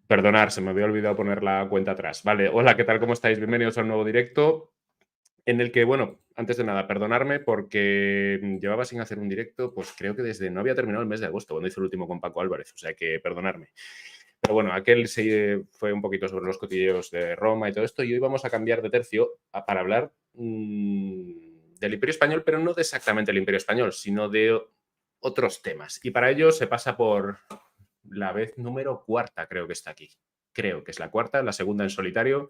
Perdonar, se me había olvidado poner la cuenta atrás. Vale, hola, ¿qué tal? ¿Cómo estáis? Bienvenidos a un nuevo directo en el que, bueno, antes de nada, perdonarme porque llevaba sin hacer un directo, pues creo que desde no había terminado el mes de agosto, cuando hice el último con Paco Álvarez, o sea que perdonarme. Pero bueno, aquel fue un poquito sobre los cotilleos de Roma y todo esto, y hoy vamos a cambiar de tercio para hablar del Imperio Español, pero no de exactamente el Imperio Español, sino de otros temas. Y para ello se pasa por la vez número cuarta, creo que está aquí. Creo que es la cuarta, la segunda en solitario.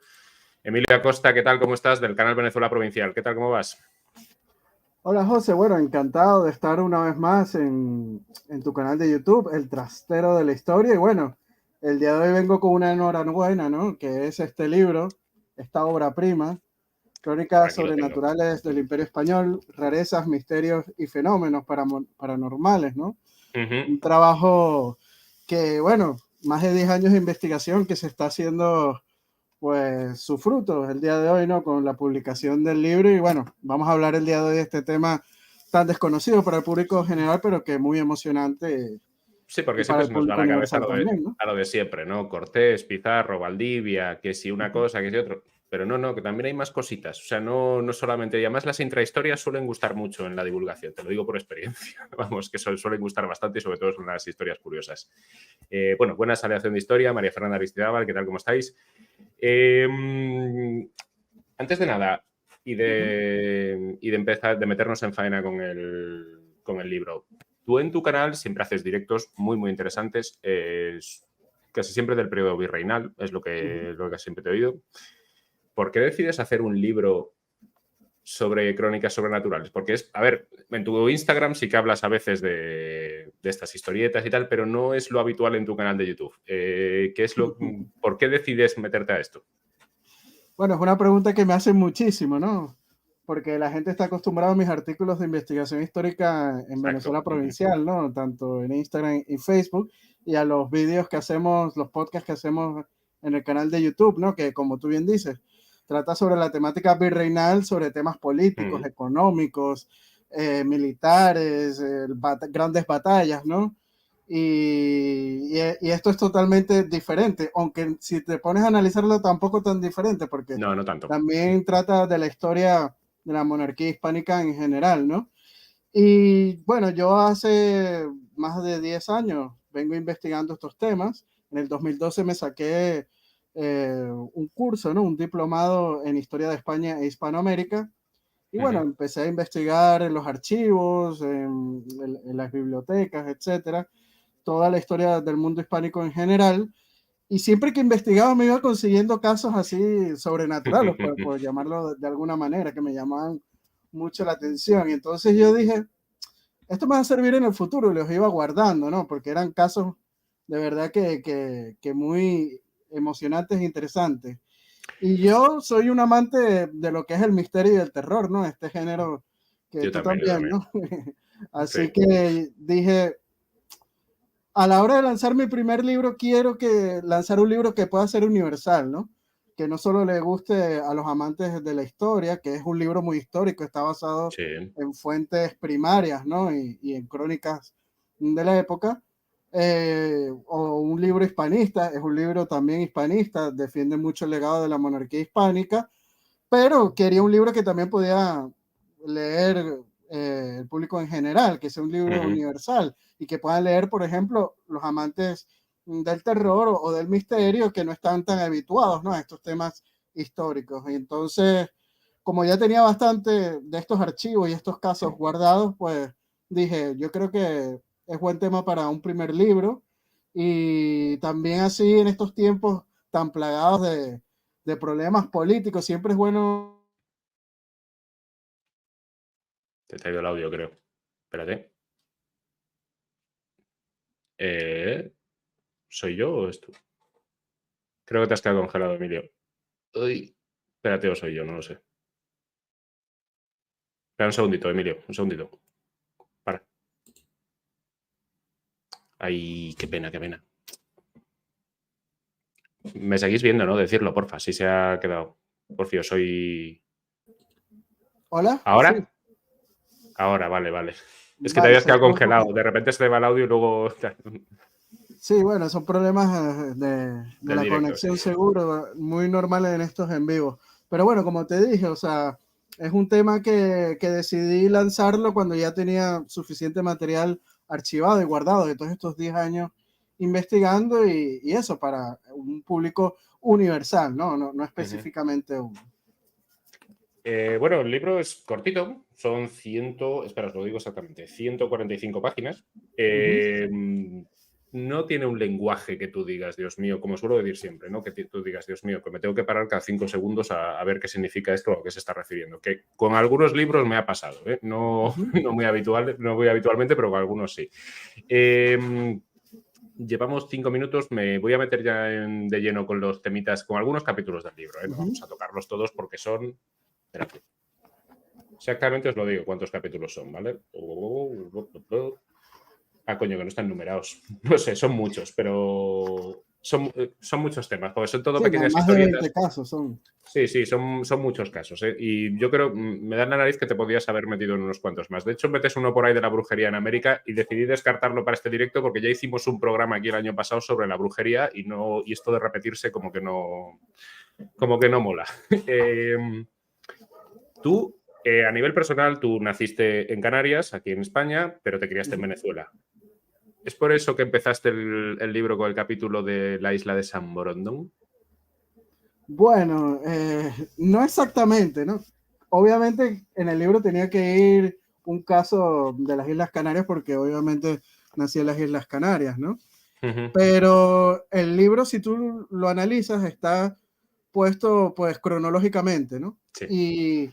Emilio Acosta, ¿qué tal? ¿Cómo estás? Del canal Venezuela Provincial. ¿Qué tal? ¿Cómo vas? Hola José, bueno, encantado de estar una vez más en tu canal de YouTube, El Trastero de la Historia. Y bueno, el día de hoy vengo con una enhorabuena, ¿no? Que es este libro, esta obra prima, Por Crónicas aquí lo tengo. sobrenaturales del Imperio Español, rarezas, misterios y fenómenos paranormales, ¿no? Uh-huh. Un trabajo que, bueno, más de 10 años de investigación que se está haciendo pues su fruto el día de hoy, ¿no? Con la publicación del libro y bueno, vamos a hablar el día de hoy de este tema tan desconocido para el público general, pero que muy emocionante Sí, porque y para siempre el se nos va a público la cabeza universal también, ¿no? a lo de siempre, ¿no? Cortés, Pizarro, Valdivia, que si una cosa, que si otro. Pero no, que también hay más cositas. O sea, no solamente. Y además las intrahistorias suelen gustar mucho en la divulgación, te lo digo por experiencia. Vamos, que suelen gustar bastante y sobre todo son las historias curiosas. Bueno, buena aleación de historia, María Fernanda Aristizábal, ¿qué tal? ¿Cómo estáis? Eh, Antes de nada, Uh-huh. y de empezar, de meternos en faena con el libro, tú en tu canal siempre haces directos muy, muy interesantes, casi siempre del periodo virreinal, es Uh-huh. lo que siempre te he oído. ¿Por qué decides hacer un libro sobre crónicas sobrenaturales? Porque es, a ver, en tu Instagram sí que hablas a veces de estas historietas y tal, pero no es lo habitual en tu canal de YouTube. ¿Por qué decides meterte a esto? Bueno, es una pregunta que me hacen muchísimo, ¿no? Porque la gente está acostumbrada a mis artículos de investigación histórica en Exacto. Venezuela Provincial, ¿no? Tanto en Instagram y Facebook, y a los vídeos que hacemos, los podcasts que hacemos en el canal de YouTube, ¿no? Que como tú bien dices, trata sobre la temática virreinal, sobre temas políticos, Mm. económicos, militares, grandes batallas, ¿no? Y esto es totalmente diferente, aunque si te pones a analizarlo tampoco tan diferente, porque No, no tanto. también trata de la historia de la monarquía hispánica en general, ¿no? Y bueno, yo hace más de 10 años vengo investigando estos temas. En el 2012 me saqué un curso, ¿no? Un diplomado en Historia de España e Hispanoamérica. Y bueno, Ujú. empecé a investigar en los archivos, en las bibliotecas, etcétera, toda la historia del mundo hispánico en general. Y siempre que investigaba me iba consiguiendo casos así sobrenaturales, por llamarlo de alguna manera, que me llamaban mucho la atención. Y entonces yo dije, esto me va a servir en el futuro y los iba guardando, ¿no? Porque eran casos de verdad que muy emocionantes e interesantes. Y yo soy un amante de lo que es el misterio y el terror, ¿no? Este género que tú Yo también, también. ¿no? Así Sí. que dije, a la hora de lanzar mi primer libro, quiero que lanzar un libro que pueda ser universal, ¿no? Que no solo le guste a los amantes de la historia, que es un libro muy histórico, está basado Sí. en fuentes primarias, ¿no? Y en crónicas de la época. O un libro hispanista, es un libro también hispanista, defiende mucho el legado de la monarquía hispánica, pero quería un libro que también podía leer el público en general, que sea un libro Ujú. universal y que puedan leer, por ejemplo, los amantes del terror o del misterio que no están tan habituados, ¿no? A estos temas históricos. Y entonces, como ya tenía bastante de estos archivos y estos casos guardados, pues dije, yo creo que es buen tema para un primer libro y también así en estos tiempos tan plagados de problemas políticos, siempre es bueno. Te ha ido el audio, creo. Espérate. Eh, ¿Soy yo o es tú? Creo que te has quedado congelado, Emilio. Uy. Espérate, o soy yo, no lo sé. Espera un segundito, Emilio. Un segundito. Para. Ay, qué pena, qué pena. Me seguís viendo, ¿no? Decirlo, porfa, si se ha quedado. Porfio, soy. Hola, sí, ¿Ahora? Ahora, vale, vale. Es que te vale, habías se quedado corta un congelado. poquito. De repente se te va el audio y luego. Sí, bueno, son problemas de Del la directo, sí. conexión seguro, muy normales en estos en vivo. Pero bueno, como te dije, o sea, es un tema que decidí lanzarlo cuando ya tenía suficiente material archivado y guardado de todos estos 10 años investigando y eso para un público universal, ¿no? No Ujú. específicamente un... Bueno, el libro es cortito, son espera, os lo digo exactamente, 145 páginas. Ujú. No tiene un lenguaje que tú digas, Dios mío, como suelo decir siempre, ¿no? Que tú digas, Dios mío, que me tengo que parar cada 5 segundos a ver qué significa esto o a qué se está refiriendo. Que con algunos libros me ha pasado, ¿eh? No, Ujú. no muy habitualmente, pero con algunos sí. Llevamos 5 minutos, me voy a meter ya de lleno con los temitas, con algunos capítulos del libro, ¿eh? No Ujú. vamos a tocarlos todos porque son... Espérate. Exactamente os lo digo cuántos capítulos son, ¿vale? Ah, coño, que no están numerados. No sé, son muchos, pero son muchos temas, porque son todo Sí, pequeñas más de historietas. 20 casos son. Sí, sí, son muchos casos, ¿eh? Y yo creo, me da la nariz que te podías haber metido en unos cuantos más. De hecho, metes uno por ahí de la brujería en América y decidí descartarlo para este directo porque ya hicimos un programa aquí el año pasado sobre la brujería y esto de repetirse como que no mola. Tú, a nivel personal, tú naciste en Canarias, aquí en España, pero te criaste en Ujú. Venezuela. ¿Es por eso que empezaste el libro con el capítulo de la isla de San Borondón? Bueno, no exactamente, ¿no? Obviamente en el libro tenía que ir un caso de las Islas Canarias porque obviamente nací en las Islas Canarias, ¿no? Ujú. Pero el libro, si tú lo analizas, está puesto pues cronológicamente, ¿no? Sí.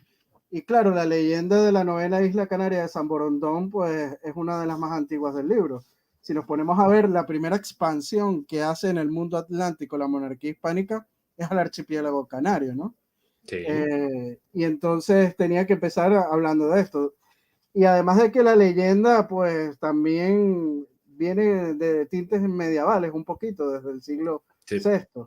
Y claro, la leyenda de la novena isla canaria de San Borondón pues es una de las más antiguas del libro. Si nos ponemos a ver, la primera expansión que hace en el mundo atlántico la monarquía hispánica es al archipiélago canario, ¿no? Sí. Y entonces tenía que empezar hablando de esto. Y además de que la leyenda, pues también viene de tintes medievales un poquito, desde el siglo Sí. VI,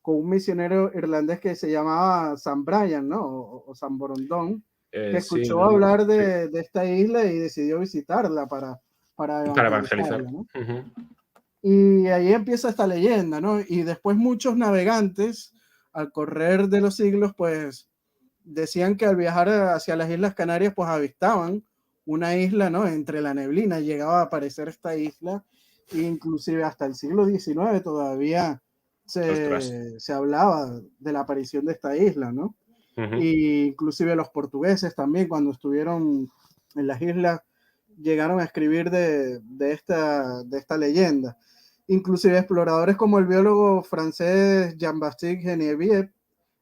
con un misionero irlandés que se llamaba San Brian, ¿no? O San Borondón, que Sí, escuchó no, no, hablar sí. de esta isla y decidió visitarla para Para evangelizar. evangelizarla, ¿no? Ujú. Y ahí empieza esta leyenda, ¿no? Y después muchos navegantes, al correr de los siglos, pues decían que al viajar hacia las Islas Canarias, pues avistaban una isla, ¿no? Entre la neblina llegaba a aparecer esta isla, e inclusive hasta el siglo XIX todavía Ostras. se hablaba de la aparición de esta isla, ¿no? Ujú. Y inclusive los portugueses también, cuando estuvieron en las islas, llegaron a escribir de esta leyenda. Inclusive exploradores como el biólogo francés Jean-Baptiste Geneviève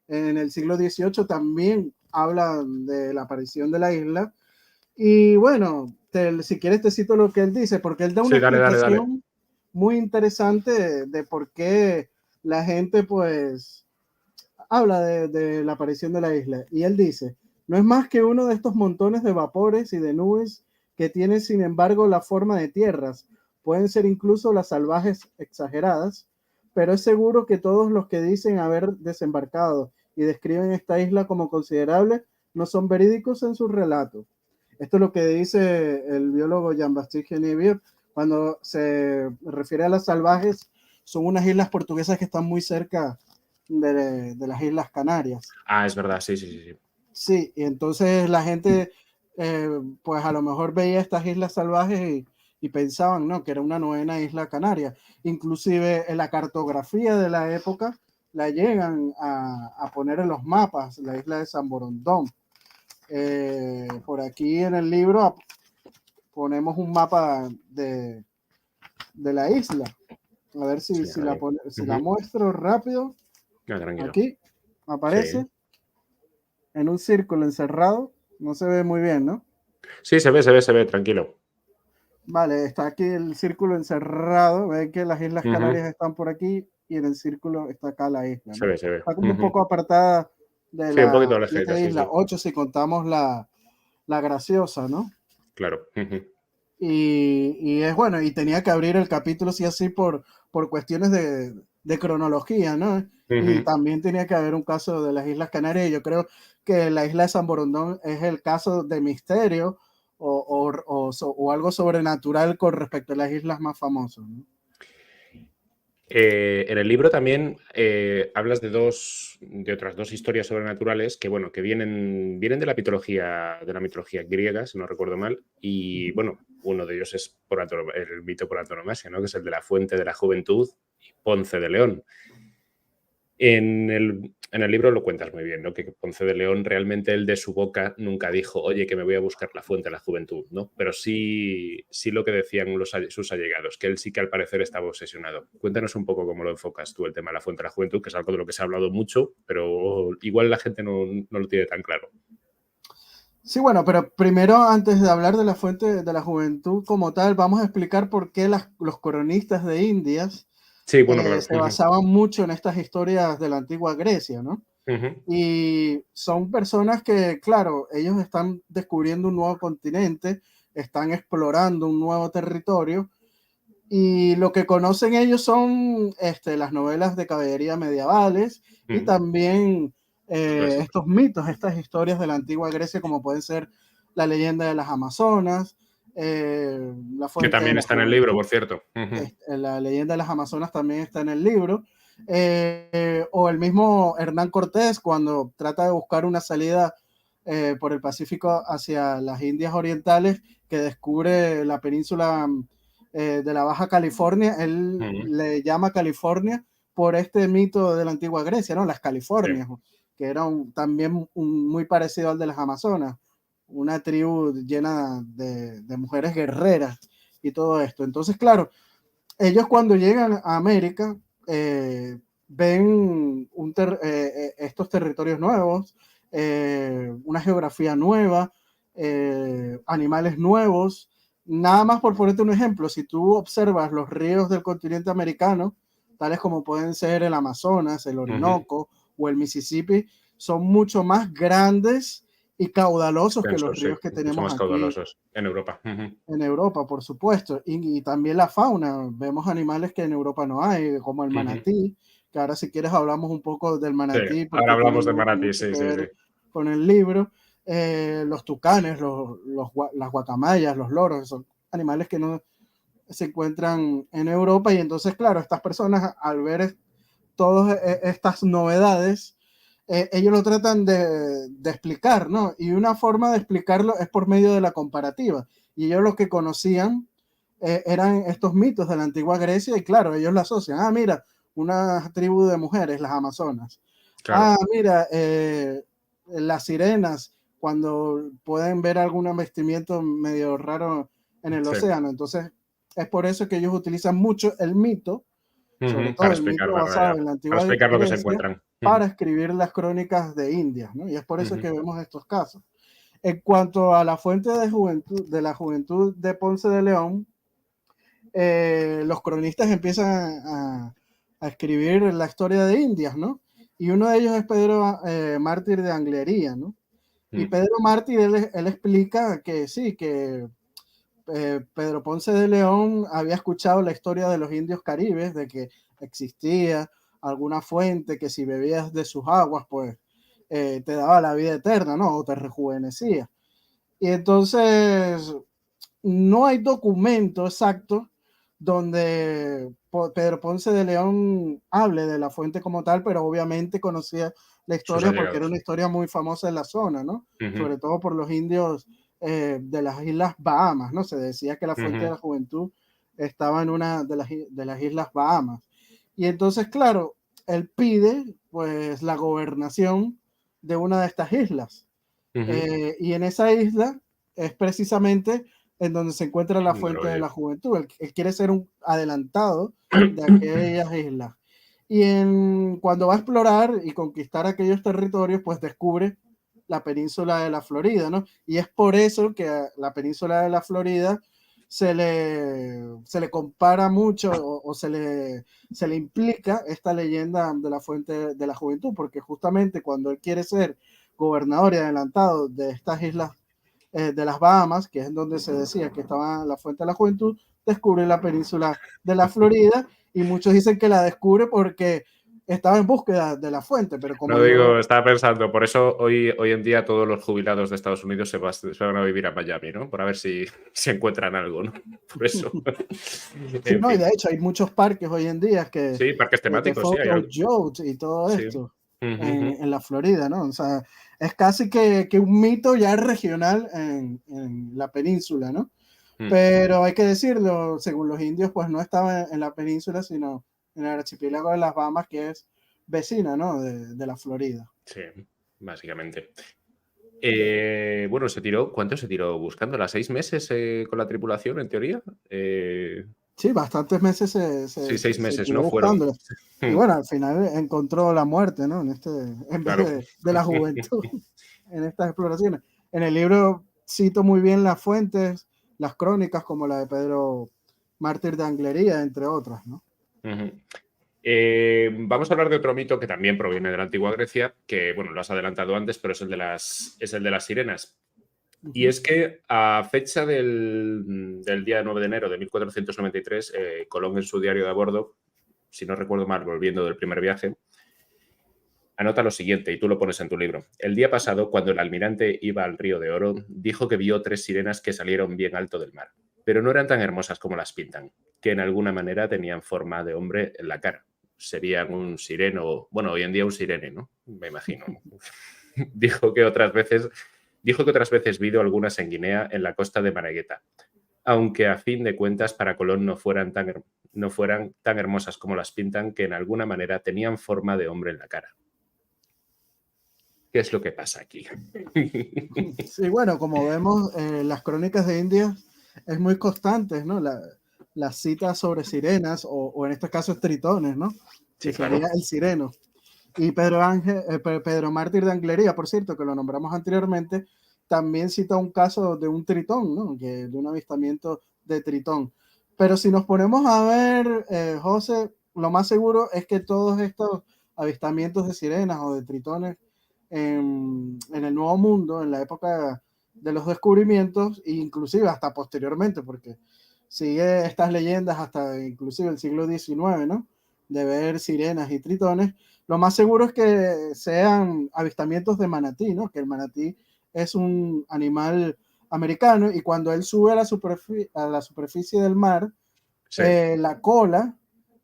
en el siglo XVIII también hablan de la aparición de la isla. Y bueno, si quieres te cito lo que él dice, porque él da una Sí, dale, dale, dale. explicación muy interesante de por qué la gente pues habla de la aparición de la isla. Y él dice, no es más que uno de estos montones de vapores y de nubes que tienen sin embargo la forma de tierras. Pueden ser incluso las salvajes exageradas, pero es seguro que todos los que dicen haber desembarcado y describen esta isla como considerable no son verídicos en sus relatos. Esto es lo que dice el biólogo Jean-Baptiste Geneviève cuando se refiere a las salvajes. Son unas islas portuguesas que están muy cerca de las Islas Canarias. Ah, es verdad, sí, sí, sí, sí. Sí, y entonces la gente, pues a lo mejor veía estas islas salvajes y pensaban, ¿no? Que era una novena isla canaria. Inclusive en la cartografía de la época la llegan a poner en los mapas, la isla de San Borondón. Por aquí en el libro ponemos un mapa de la isla. A ver Sí, ahí. si la Ujú. muestro rápido. Ah, tranquilo. Aquí Sí. aparece en un círculo encerrado. No se ve muy bien, ¿no? Sí, se ve, tranquilo. Vale, está aquí el círculo encerrado. Ven que las Islas Ujú. Canarias están por aquí y en el círculo está acá la isla, Se ¿no? ve, se ve. Está como un Ujú. poco apartada de Sí, un las poquito alejadita, 7 sí, islas, sí. 8 si contamos la graciosa, ¿no? Claro. Ujú. Y es bueno, y tenía que abrir el capítulo sí así por cuestiones de cronología, ¿no? Y Ujú. también tenía que haber un caso de las Islas Canarias. Y yo creo que la isla de San Borondón es el caso de misterio o algo sobrenatural con respecto a las islas más famosas, ¿no? En el libro también hablas de otras dos historias sobrenaturales que, bueno, que vienen de la mitología griega, si no recuerdo mal, y bueno, uno de ellos es el mito por antonomasia, ¿no? Que es el de la fuente de la juventud y Ponce de León. En el libro lo cuentas muy bien, ¿no? Que Ponce de León realmente él de su boca nunca dijo, oye, que me voy a buscar la fuente de la juventud, ¿no? Pero sí lo que decían sus allegados, que él sí que al parecer estaba obsesionado. Cuéntanos un poco cómo lo enfocas tú, el tema de la fuente de la juventud, que es algo de lo que se ha hablado mucho, pero igual la gente no lo tiene tan claro. Sí, bueno, pero primero, antes de hablar de la fuente de la juventud como tal, vamos a explicar por qué los cronistas de Indias Sí, bueno, claro. se basaban mucho en estas historias de la antigua Grecia, ¿no? Uh-huh. Y son personas que, claro, ellos están descubriendo un nuevo continente, están explorando un nuevo territorio, y lo que conocen ellos son las novelas de caballería medievales y también estos mitos, estas historias de la antigua Grecia, como pueden ser la leyenda de las Amazonas, la Que fuente de también la está en el libro, juventud. por cierto. Uh-huh. La leyenda de las Amazonas también está en el libro. O el mismo Hernán Cortés, cuando trata de buscar una salida por el Pacífico hacia las Indias Orientales, que descubre la península de la Baja California, él le llama California por este mito de la antigua Grecia, ¿no? Las Californias, sí, que era también muy parecido al de las Amazonas, una tribu llena de mujeres guerreras y todo esto. Entonces, claro, ellos cuando llegan a América ven estos territorios nuevos, una geografía nueva, animales nuevos. Nada más por ponerte un ejemplo, si tú observas los ríos del continente americano, tales como pueden ser el Amazonas, el Orinoco o el Mississippi, son mucho más grandes y caudalosos que los ríos que mucho tenemos más aquí caudalosos en Europa. en Europa, por supuesto, y también la fauna. Vemos animales que en Europa no hay, como el manatí, que ahora si quieres hablamos un poco del Sí, manatí ahora porque tiene hablamos de manatí, mucho sí, que sí, sí. ver con el libro. Los tucanes, las guacamayas, los loros, son animales que no se encuentran en Europa, y entonces, claro, estas personas al ver todas estas novedades, ellos lo tratan de explicar, ¿no? Y una forma de explicarlo es por medio de la comparativa. Y ellos lo que conocían eran estos mitos de la antigua Grecia, y claro, ellos lo asocian. Ah, mira, una tribu de mujeres, las Amazonas. Claro. Ah, mira, las sirenas, cuando pueden ver algún vestimiento medio raro en el océano. Entonces, es por eso que ellos utilizan mucho el mito, sobre todo Para el explicar mito la basado realidad, en la para antigua explicar lo que se Grecia, encuentran. para escribir las crónicas de Indias, ¿no? Y es por eso que vemos estos casos. En cuanto a la fuente de la juventud de Ponce de León, los cronistas empiezan a escribir la historia de Indias, ¿no? Y uno de ellos es Pedro Mártir de Anglería, ¿no? Y Pedro Mártir, él explica que sí, que Pedro Ponce de León había escuchado la historia de los indios caribes, de que existía alguna fuente que si bebías de sus aguas, pues te daba la vida eterna, ¿no? O te rejuvenecía. Y entonces no hay documento exacto donde Pedro Ponce de León hable de la fuente como tal, pero obviamente conocía la Sus historia porque era allegados. una historia muy famosa en la zona, ¿no? Sobre todo por los indios de las Islas Bahamas, ¿no? Se decía que la fuente de la juventud estaba en una de las Islas Bahamas. Y entonces, claro, él pide pues la gobernación de una de estas islas. Y en esa isla es precisamente en donde se encuentra la fuente de la juventud. Él quiere ser un adelantado de aquellas islas. Y cuando va a explorar y conquistar aquellos territorios, pues descubre la península de la Florida, ¿no? Y es por eso que a la península de la Florida se le compara mucho o se le implica esta leyenda de la fuente de la juventud, porque justamente cuando él quiere ser gobernador y adelantado de estas islas de las Bahamas, que es donde se decía que estaba la fuente de la juventud, descubre la península de la Florida, y muchos dicen que la descubre porque estaba en búsqueda de la fuente, pero como No digo, yo, estaba pensando, por eso hoy en día todos los jubilados de Estados Unidos se van a vivir a Miami, ¿no? Por a ver si, si encuentran algo, ¿no? Por eso. sí, En no, y fin. de hecho hay muchos parques hoy en día Sí, parques de temáticos, sí, hay photo algo. joutes y todo Sí. esto Ujú, ujú. en la Florida, ¿no? O sea, es casi que un mito ya regional en la península, ¿no? Mm. Pero hay que decirlo, según los indios, pues no estaba en la península, sino en el archipiélago de las Bahamas, que es vecina, ¿no? De la Florida. Sí, básicamente. Bueno, ¿cuánto se tiró buscándola? ¿6 meses con la tripulación, en teoría? Sí, bastantes meses Sí, seis se meses, tiró ¿no? Fueron. buscándola. Y Mm, bueno, al final encontró la muerte, ¿no? En vez claro. de la juventud en estas exploraciones. En el libro cito muy bien las fuentes, las crónicas como la de Pedro Mártir de Anglería, entre otras, ¿no? Ujú. Vamos a hablar de otro mito que también proviene de la antigua Grecia, que, bueno, lo has adelantado antes, pero es el de las sirenas. Y Ujú. es que a fecha del día 9 de enero de 1493, Colón en su diario de a bordo, si no recuerdo mal, volviendo del primer viaje, anota lo siguiente, y tú lo pones en tu libro. El día pasado, cuando el almirante iba al río de Oro, dijo que vio 3 sirenas que salieron bien alto del mar, pero no eran tan hermosas como las pintan, que en alguna manera tenían forma de hombre en la cara. Serían un sireno, bueno, hoy en día un sirene, ¿no? Me imagino. dijo que otras veces Dijo que otras veces vido algunas en Guinea, en la costa de Maragueta, aunque a fin de cuentas para Colón no fueran tan hermosas como las pintan, que en alguna manera tenían forma de hombre en la cara. ¿Qué es lo que pasa aquí? Sí, bueno, como vemos, las crónicas de Indias es muy constante, ¿no? Las citas sobre sirenas, o en este caso tritones, ¿no? Que Sí, claro. sería el sireno. Y Pedro Mártir de Anglería, por cierto, que lo nombramos anteriormente, también cita un caso de un tritón, ¿no? De un avistamiento de tritón. Pero si nos ponemos a ver, José, lo más seguro es que todos estos avistamientos de sirenas o de tritones en el Nuevo Mundo, en la época de los descubrimientos, e inclusive hasta posteriormente, porque sigue estas leyendas hasta inclusive el siglo XIX, ¿no? De ver sirenas y tritones. Lo más seguro es que sean avistamientos de manatí, ¿no? Que el manatí es un animal americano y cuando él sube a la superficie del mar, Sí. la cola,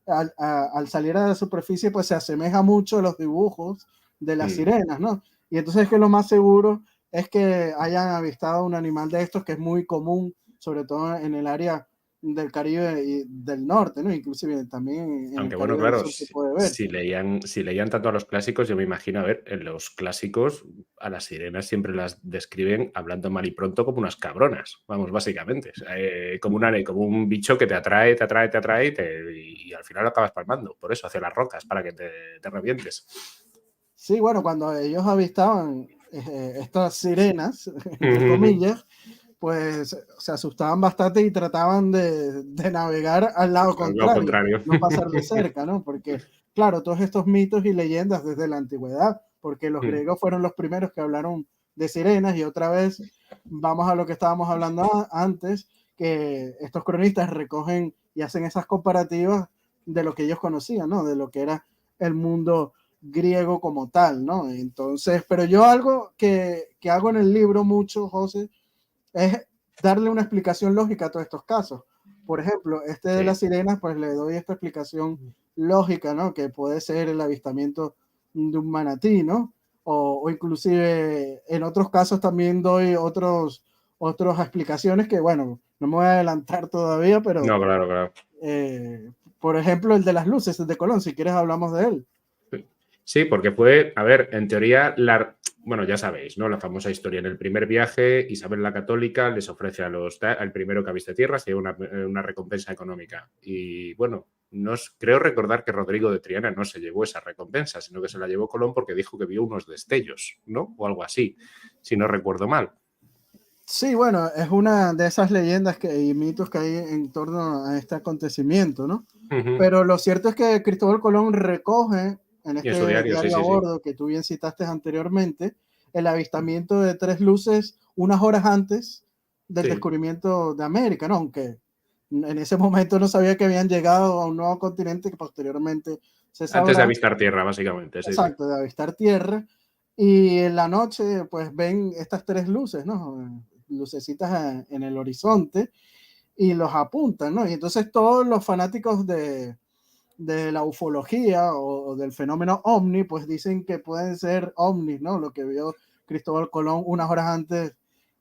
al salir a la superficie, pues se asemeja mucho a los dibujos de las Mm. sirenas, ¿no? Y entonces que lo más seguro es que hayan avistado un animal de estos que es muy común, sobre todo en el área del Caribe y del norte, ¿no? Inclusive también en el Aunque bueno, Caribe del claro, Sur se puede ver. si leían tanto a los clásicos, yo me imagino, a ver, en los clásicos a las sirenas siempre las describen hablando mal y pronto como unas cabronas, vamos, básicamente. O sea, como un bicho que te atrae, te atrae, te atrae y al final lo acabas palmando. Por eso, hacia las rocas, para que te revientes. Sí, bueno, cuando ellos avistaban estas sirenas, entre comillas, pues se asustaban bastante y trataban de navegar al lado Al lado contrario, contrario. no pasar de cerca, ¿no? Porque, claro, todos estos mitos y leyendas desde la antigüedad, porque los griegos fueron los primeros que hablaron de sirenas y otra vez vamos a lo que estábamos hablando antes, que estos cronistas recogen y hacen esas comparativas de lo que ellos conocían, ¿no? De lo que era el mundo griego como tal, ¿no? Entonces, pero yo algo que hago en el libro mucho, José, es darle una explicación lógica a todos estos casos. Por ejemplo, este de Sí. las sirenas, pues le doy esta explicación lógica, ¿no? Que puede ser el avistamiento de un manatí, ¿no? O inclusive en otros casos también doy otras explicaciones que, bueno, no me voy a adelantar todavía, pero No, claro, claro. eh, por ejemplo, el de las luces, el de Colón, si quieres hablamos de él. Sí, porque fue, a ver, en teoría, bueno, ya sabéis, ¿no? La famosa historia. En el primer viaje, Isabel la Católica les ofrece al primero que aviste tierras y una recompensa económica. Y bueno, creo recordar que Rodrigo de Triana no se llevó esa recompensa, sino que se la llevó Colón porque dijo que vio unos destellos, ¿no? O algo así, si no recuerdo mal. Sí, bueno, es una de esas leyendas y mitos que hay en torno a este acontecimiento, ¿no? Ujú. Pero lo cierto es que Cristóbal Colón recoge en Y en su este diario, sí, diario a sí, sí. bordo que tú bien citaste anteriormente, el avistamiento de 3 luces unas horas antes del Sí. descubrimiento de América, ¿no? Aunque en ese momento no sabía que habían llegado a un nuevo continente que posteriormente se Antes de sabrá. avistar tierra, básicamente, sí, sí. Exacto, de avistar tierra. Y en la noche, pues ven estas tres luces, ¿no? Lucecitas en el horizonte y los apuntan, ¿no? Y entonces todos los fanáticos de la ufología o del fenómeno ovni, pues dicen que pueden ser ovnis, ¿no? Lo que vio Cristóbal Colón unas horas antes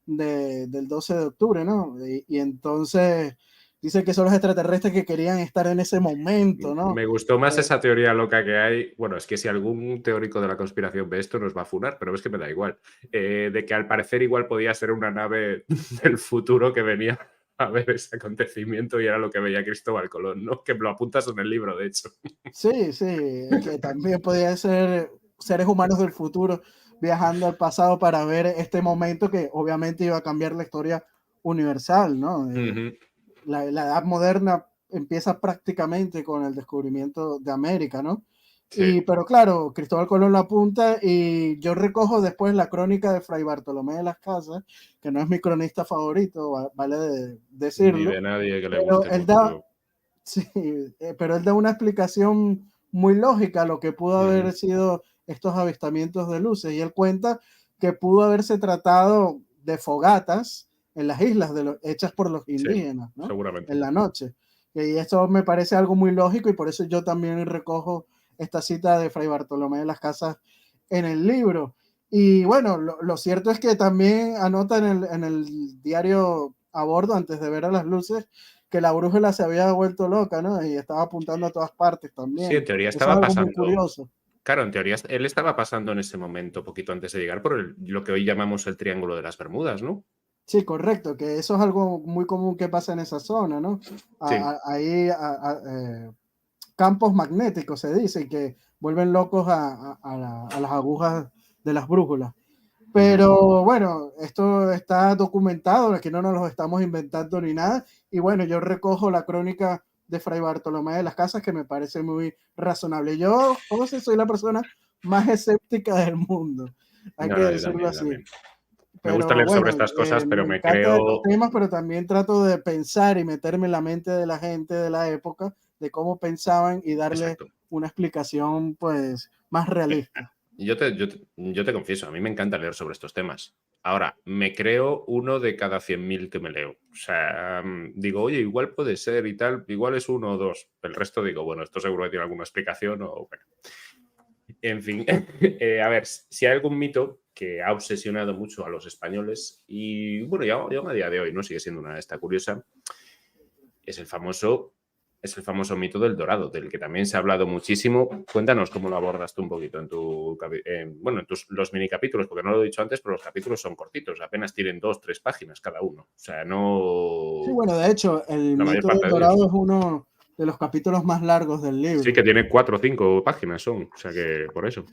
del 12 de octubre, ¿no? Y entonces dice que son los extraterrestres que querían estar en ese momento, ¿no? Me gustó más esa teoría loca que hay. Bueno, es que si algún teórico de la conspiración ve esto nos va a funar, pero es que me da igual. De que al parecer igual podía ser una nave del futuro que venía a ver ese acontecimiento y era lo que veía Cristóbal Colón, ¿no? Que lo apuntas en el libro, de hecho. Sí, sí, que también podía ser seres humanos del futuro viajando al pasado para ver este momento que obviamente iba a cambiar la historia universal, ¿no? Ujú. La edad moderna empieza prácticamente con el descubrimiento de América, ¿no? Sí, Pero claro, Cristóbal Colón lo apunta y yo recojo después la crónica de Fray Bartolomé de las Casas, que no es mi cronista favorito, vale ni decirlo, de nadie que le pero guste él da, mucho. sí, pero él da una explicación muy lógica a lo que pudo haber Ujú. sido estos avistamientos de luces y él cuenta que pudo haberse tratado de fogatas en las islas hechas por los Sí, indígenas, ¿no? seguramente. En la noche. Y esto me parece algo muy lógico y por eso yo también recojo esta cita de Fray Bartolomé de las Casas en el libro. Y bueno, lo cierto es que también anota en el diario a bordo, antes de ver a las luces, que la brújula se había vuelto loca, ¿no? Y estaba apuntando a todas partes Sí, en también. teoría Eso es estaba algo muy pasando. curioso. Claro, en teoría él estaba pasando en ese momento, poquito antes de llegar, por lo que hoy llamamos el Triángulo de las Bermudas, ¿no? Sí, correcto, que eso es algo muy común que pasa en esa zona, ¿no? Sí. Ahí campos magnéticos se dice que vuelven locos a las agujas de las brújulas. Ujú. Pero bueno, esto está documentado, aquí no nos lo estamos inventando ni nada. Y bueno, yo recojo la crónica de Fray Bartolomé de las Casas que me parece muy razonable. Yo, José, soy la persona más escéptica del mundo, hay No, que no, yo decirlo también, yo así. también. Me gusta Pero leer sobre bueno, estas cosas, pero me me encanta estos creo. temas, pero también trato de pensar y meterme en la mente de la gente de la época, de cómo pensaban y darle Exacto. una explicación pues más realista. Yo te confieso, a mí me encanta leer sobre estos temas. Ahora, me creo uno de cada 100.000 que me leo. O sea, digo, oye, igual puede ser y tal, igual es uno o dos. El resto digo, bueno, esto seguro que tiene alguna explicación o bueno. En fin, a ver, si hay algún mito que ha obsesionado mucho a los españoles y bueno, ya a día de hoy no sigue siendo una esta curiosa, es el famoso, es el famoso mito del Dorado, del que también se ha hablado muchísimo. Cuéntanos cómo lo abordas tú un poquito bueno, en los mini capítulos, porque no lo he dicho antes, pero los capítulos son cortitos, apenas tienen 2, 3 páginas cada uno. O sea, Sí, no bueno, de hecho, el la mayor mito parte del de ellos. Dorado es uno de los capítulos más largos del Sí libro. que tiene 4 o 5 páginas son, o sea que por eso.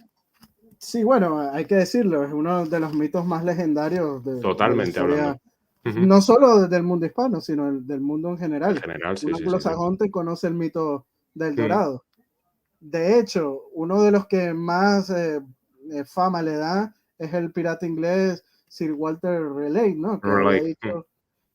Sí, bueno, hay que decirlo, es uno de los mitos más legendarios de la Totalmente historia, hablando. Ujú. no solo del mundo hispano, sino del mundo en En general. general, Un sí, sí, sí, sí. anglosajón te conoce el mito del Mm. Dorado. De hecho, uno de los que más fama le da es el pirata inglés Sir Walter Raleigh, ¿no? Que había Like, dicho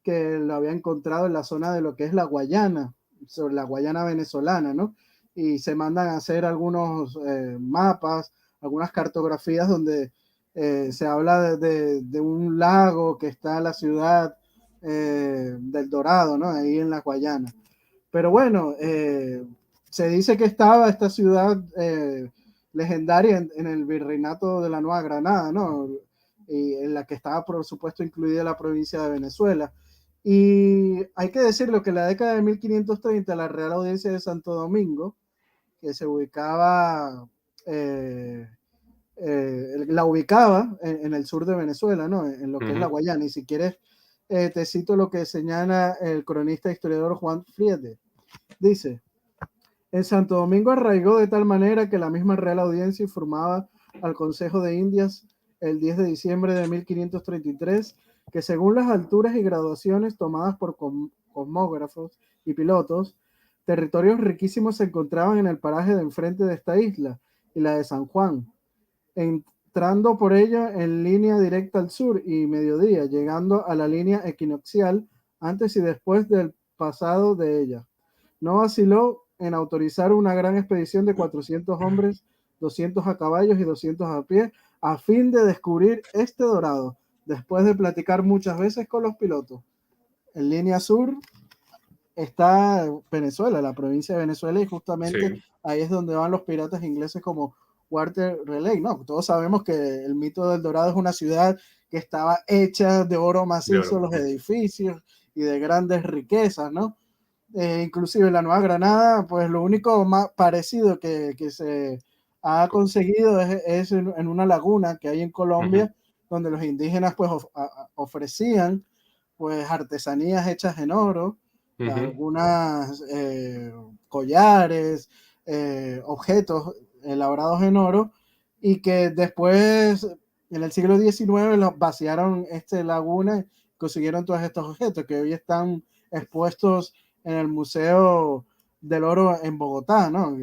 que lo había encontrado en la zona de lo que es la Guayana, sobre la Guayana venezolana, ¿no? Y se mandan a hacer algunos mapas, algunas cartografías donde se habla de un lago que está en la ciudad del Dorado, ¿no? Ahí en la Guayana. Pero bueno, se dice que estaba esta ciudad legendaria en el virreinato de la Nueva Granada, ¿no? Y en la que estaba, por supuesto, incluida la provincia de Venezuela. Y hay que decirlo que en la década de 1530 la Real Audiencia de Santo Domingo, que se ubicaba, eh, la ubicaba en el sur de Venezuela, ¿no? En lo que es la ujú. Guayana. Y si quieres, te cito lo que señala el cronista e historiador Juan Friede. Dice, en Santo Domingo arraigó de tal manera que la misma Real Audiencia informaba al Consejo de Indias el 10 de diciembre de 1533 que según las alturas y graduaciones tomadas por cosmógrafos y pilotos, territorios riquísimos se encontraban en el paraje de enfrente de esta isla y la de San Juan, entrando por ella en línea directa al sur y mediodía, llegando a la línea equinoccial antes y después del pasado de ella. No vaciló en autorizar una gran expedición de 400 hombres, 200 a caballos y 200 a pie, a fin de descubrir este dorado, después de platicar muchas veces con los pilotos. En línea sur está Venezuela, la provincia de Venezuela, y justamente Sí, ahí es donde van los piratas ingleses como Walter Raleigh, ¿no? Todos sabemos que el mito del Dorado es una ciudad que estaba hecha de oro de macizo, oro. los edificios y de grandes riquezas, ¿no? Inclusive la Nueva Granada, pues lo único más parecido que se ha conseguido es en una laguna que hay en Ujú, Colombia, donde los indígenas pues ofrecían pues artesanías hechas en oro, ujú. algunas collares, objetos elaborados en oro, y que después en el siglo XIX los vaciaron laguna y consiguieron todos estos objetos que hoy están expuestos en el Museo del Oro en Bogotá, ¿no?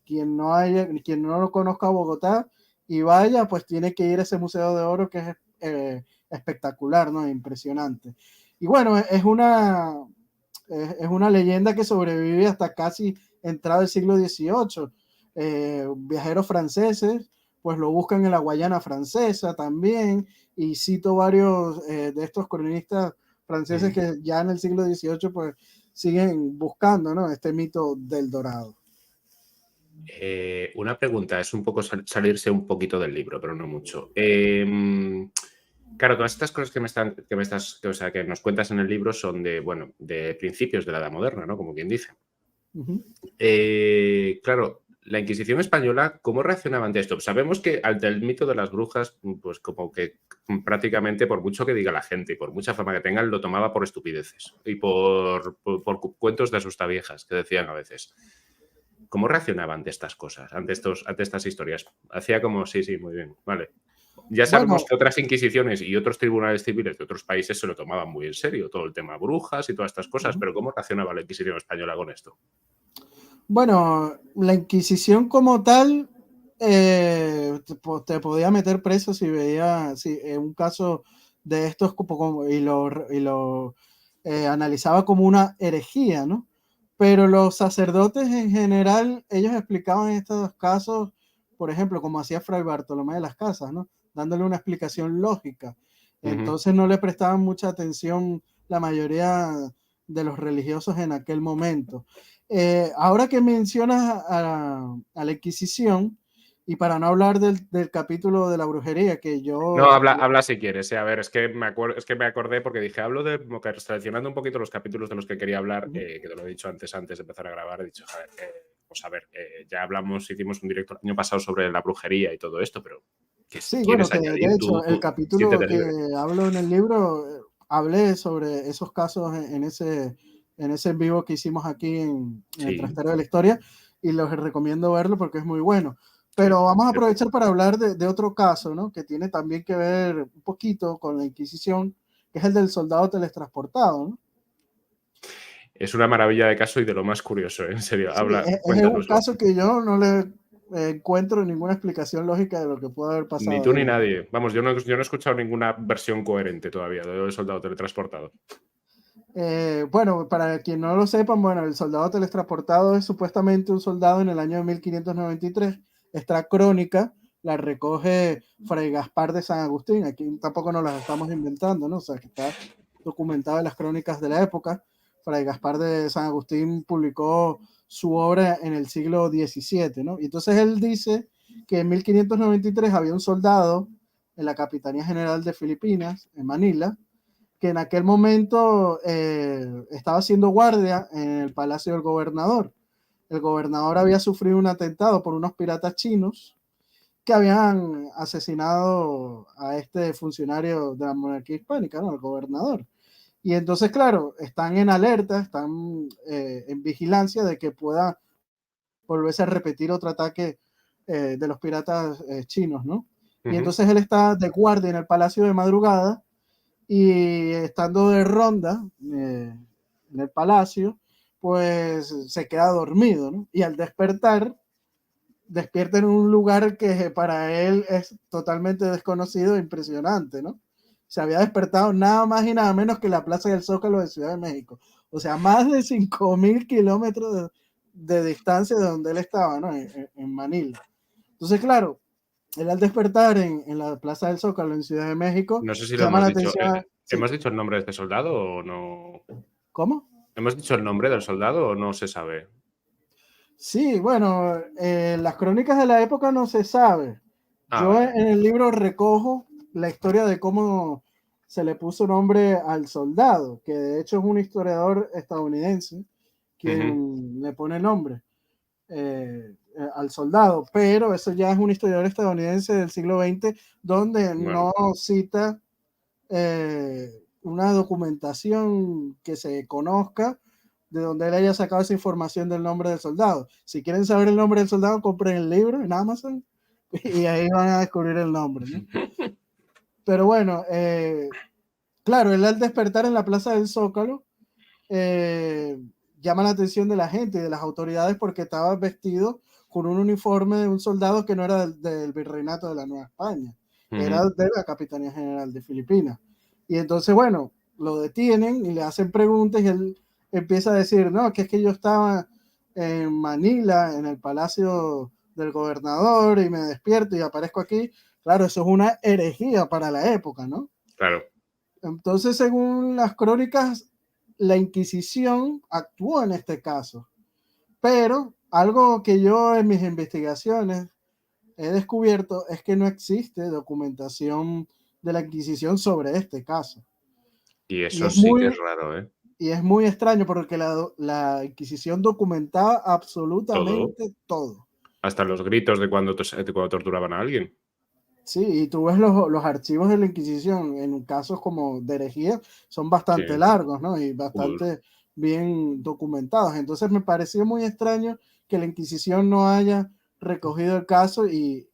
Quien no lo conozca Bogotá y vaya, pues tiene que ir a ese Museo de Oro que es espectacular, ¿no? Impresionante. Y bueno, es una leyenda que sobrevive hasta casi entrado el siglo XVIII. Viajeros franceses, pues lo buscan en la Guayana francesa también, y cito varios de estos cronistas franceses Ujú. que ya en el siglo XVIII pues siguen buscando, ¿no? Este mito del dorado. Una pregunta, es un poco salirse un poquito del libro, pero no mucho. Claro, todas estas cosas o sea, que nos cuentas en el libro son de, bueno, de principios de la Edad Moderna, ¿no? Como quien dice. Uh-huh. Claro, la Inquisición española, ¿cómo reaccionaba ante esto? Sabemos que ante el mito de las brujas, pues como que prácticamente por mucho que diga la gente y por mucha fama que tengan, lo tomaba por estupideces y por cuentos de asustaviejas que decían a veces. ¿Cómo reaccionaba ante estas cosas, ante estas historias? Hacía como, sí, sí, muy bien, vale. Ya sabemos Bueno, que otras inquisiciones y otros tribunales civiles de otros países se lo tomaban muy en serio, todo el tema brujas y todas estas cosas, uh-huh. pero ¿cómo reaccionaba la Inquisición española con esto? Bueno, la Inquisición como tal te podía meter preso si veía un caso de estos y lo analizaba como una herejía, ¿no? Pero los sacerdotes en general, ellos explicaban estos casos, por ejemplo, como hacía Fray Bartolomé de las Casas, ¿no? Dándole una explicación lógica. Uh -huh. Entonces no le prestaban mucha atención la mayoría de los religiosos en aquel momento. Ahora que mencionas a la Inquisición, y para no hablar del capítulo de la brujería que No, yo... habla si quieres. A ver, es que me acordé porque dije, hablo de, como que seleccionando un poquito los capítulos de los que quería hablar, que te lo he dicho antes de empezar a grabar, he dicho, joder, pues a ver, ya hablamos, hicimos un directo el año pasado sobre la brujería y todo esto, pero que si Sí, bueno, quieres que de añadir hecho el capítulo siéntete que libre. hablo en el libro, hablé sobre esos casos en ese en vivo que hicimos aquí en el Sí, Trastero de la Historia, y los recomiendo verlo porque es muy bueno. sí. Pero vamos a aprovechar para hablar de otro caso, ¿no? Que tiene también que ver un poquito con la Inquisición, que es el del soldado teletransportado, ¿no? Es una maravilla de caso y de lo más curioso, en serio. Sí, Habla, es un cuéntanoslo. caso que yo no le encuentro ninguna explicación lógica de lo que puede haber Ni pasado tú ni ahí. nadie. Vamos, yo no he escuchado ninguna versión coherente todavía de lo del soldado teletransportado. Bueno, para quien no lo sepan, bueno, el soldado teletransportado es supuestamente un soldado en el año de 1593. Esta crónica la recoge Fray Gaspar de San Agustín. Aquí tampoco nos las estamos inventando, ¿no? O sea, que está documentada en las crónicas de la época. Fray Gaspar de San Agustín publicó su obra en el siglo XVII, ¿no? Y entonces él dice que en 1593 había un soldado en la Capitanía General de Filipinas, en Manila, que en aquel momento estaba haciendo guardia en el palacio del gobernador. El gobernador había sufrido un atentado por unos piratas chinos que habían asesinado a este funcionario de la monarquía hispánica, ¿no? El gobernador. Y entonces, claro, están en alerta, están en vigilancia de que pueda volverse a repetir otro ataque de los piratas chinos, ¿no? Uh Y -huh. entonces él está de guardia en el palacio de madrugada, y estando de ronda en el palacio, pues se queda dormido, ¿no? Y al despertar, despierta en un lugar que para él es totalmente desconocido e impresionante, ¿no? Se había despertado nada más y nada menos que la Plaza del Zócalo de Ciudad de México. O sea, más de 5.000 kilómetros de distancia de donde él estaba, ¿no? En Manila. Entonces, claro, él al despertar en la Plaza del Zócalo en Ciudad de México, No sé si lo llama hemos la dicho. atención. Sí. ¿Hemos dicho el nombre de este soldado o no? ¿Cómo? ¿Hemos dicho el nombre del soldado o no se sabe? Sí, bueno, las crónicas de la época no se sabe. Ah, Yo vale. en el libro recojo la historia de cómo se le puso nombre al soldado, que de hecho es un historiador estadounidense Ujú. quien le pone nombre al soldado, pero eso ya es un historiador estadounidense del siglo XX donde Bueno, no cita una documentación que se conozca de donde él haya sacado esa información del nombre del soldado. Si quieren saber el nombre del soldado, compren el libro en Amazon y ahí van a descubrir el nombre, ¿no? Pero bueno, claro, él al despertar en la Plaza del Zócalo eh, llama la atención de la gente y de las autoridades porque estaba vestido con un uniforme de un soldado que no era del virreinato de la Nueva España, era ujú. de la Capitanía General de Filipinas. Y entonces, bueno, lo detienen y le hacen preguntas y él empieza a decir, no, que es que yo estaba en Manila, en el palacio del gobernador y me despierto y aparezco aquí. Claro, eso es una herejía para la época, ¿no? Claro. Entonces, según las crónicas, la Inquisición actuó en este caso, pero algo que yo en mis investigaciones he descubierto es que no existe documentación de la Inquisición sobre este caso. Y Y eso es sí que muy, es raro, ¿eh? y es muy extraño porque la Inquisición documentaba Todo. absolutamente todo. Hasta los gritos de cuando torturaban a alguien. Sí, y tú ves los archivos de la Inquisición en casos como de herejía, son Sí. bastante largos, ¿no? Y Joder. bastante bien documentados. Entonces me pareció muy extraño que la Inquisición no haya recogido el caso y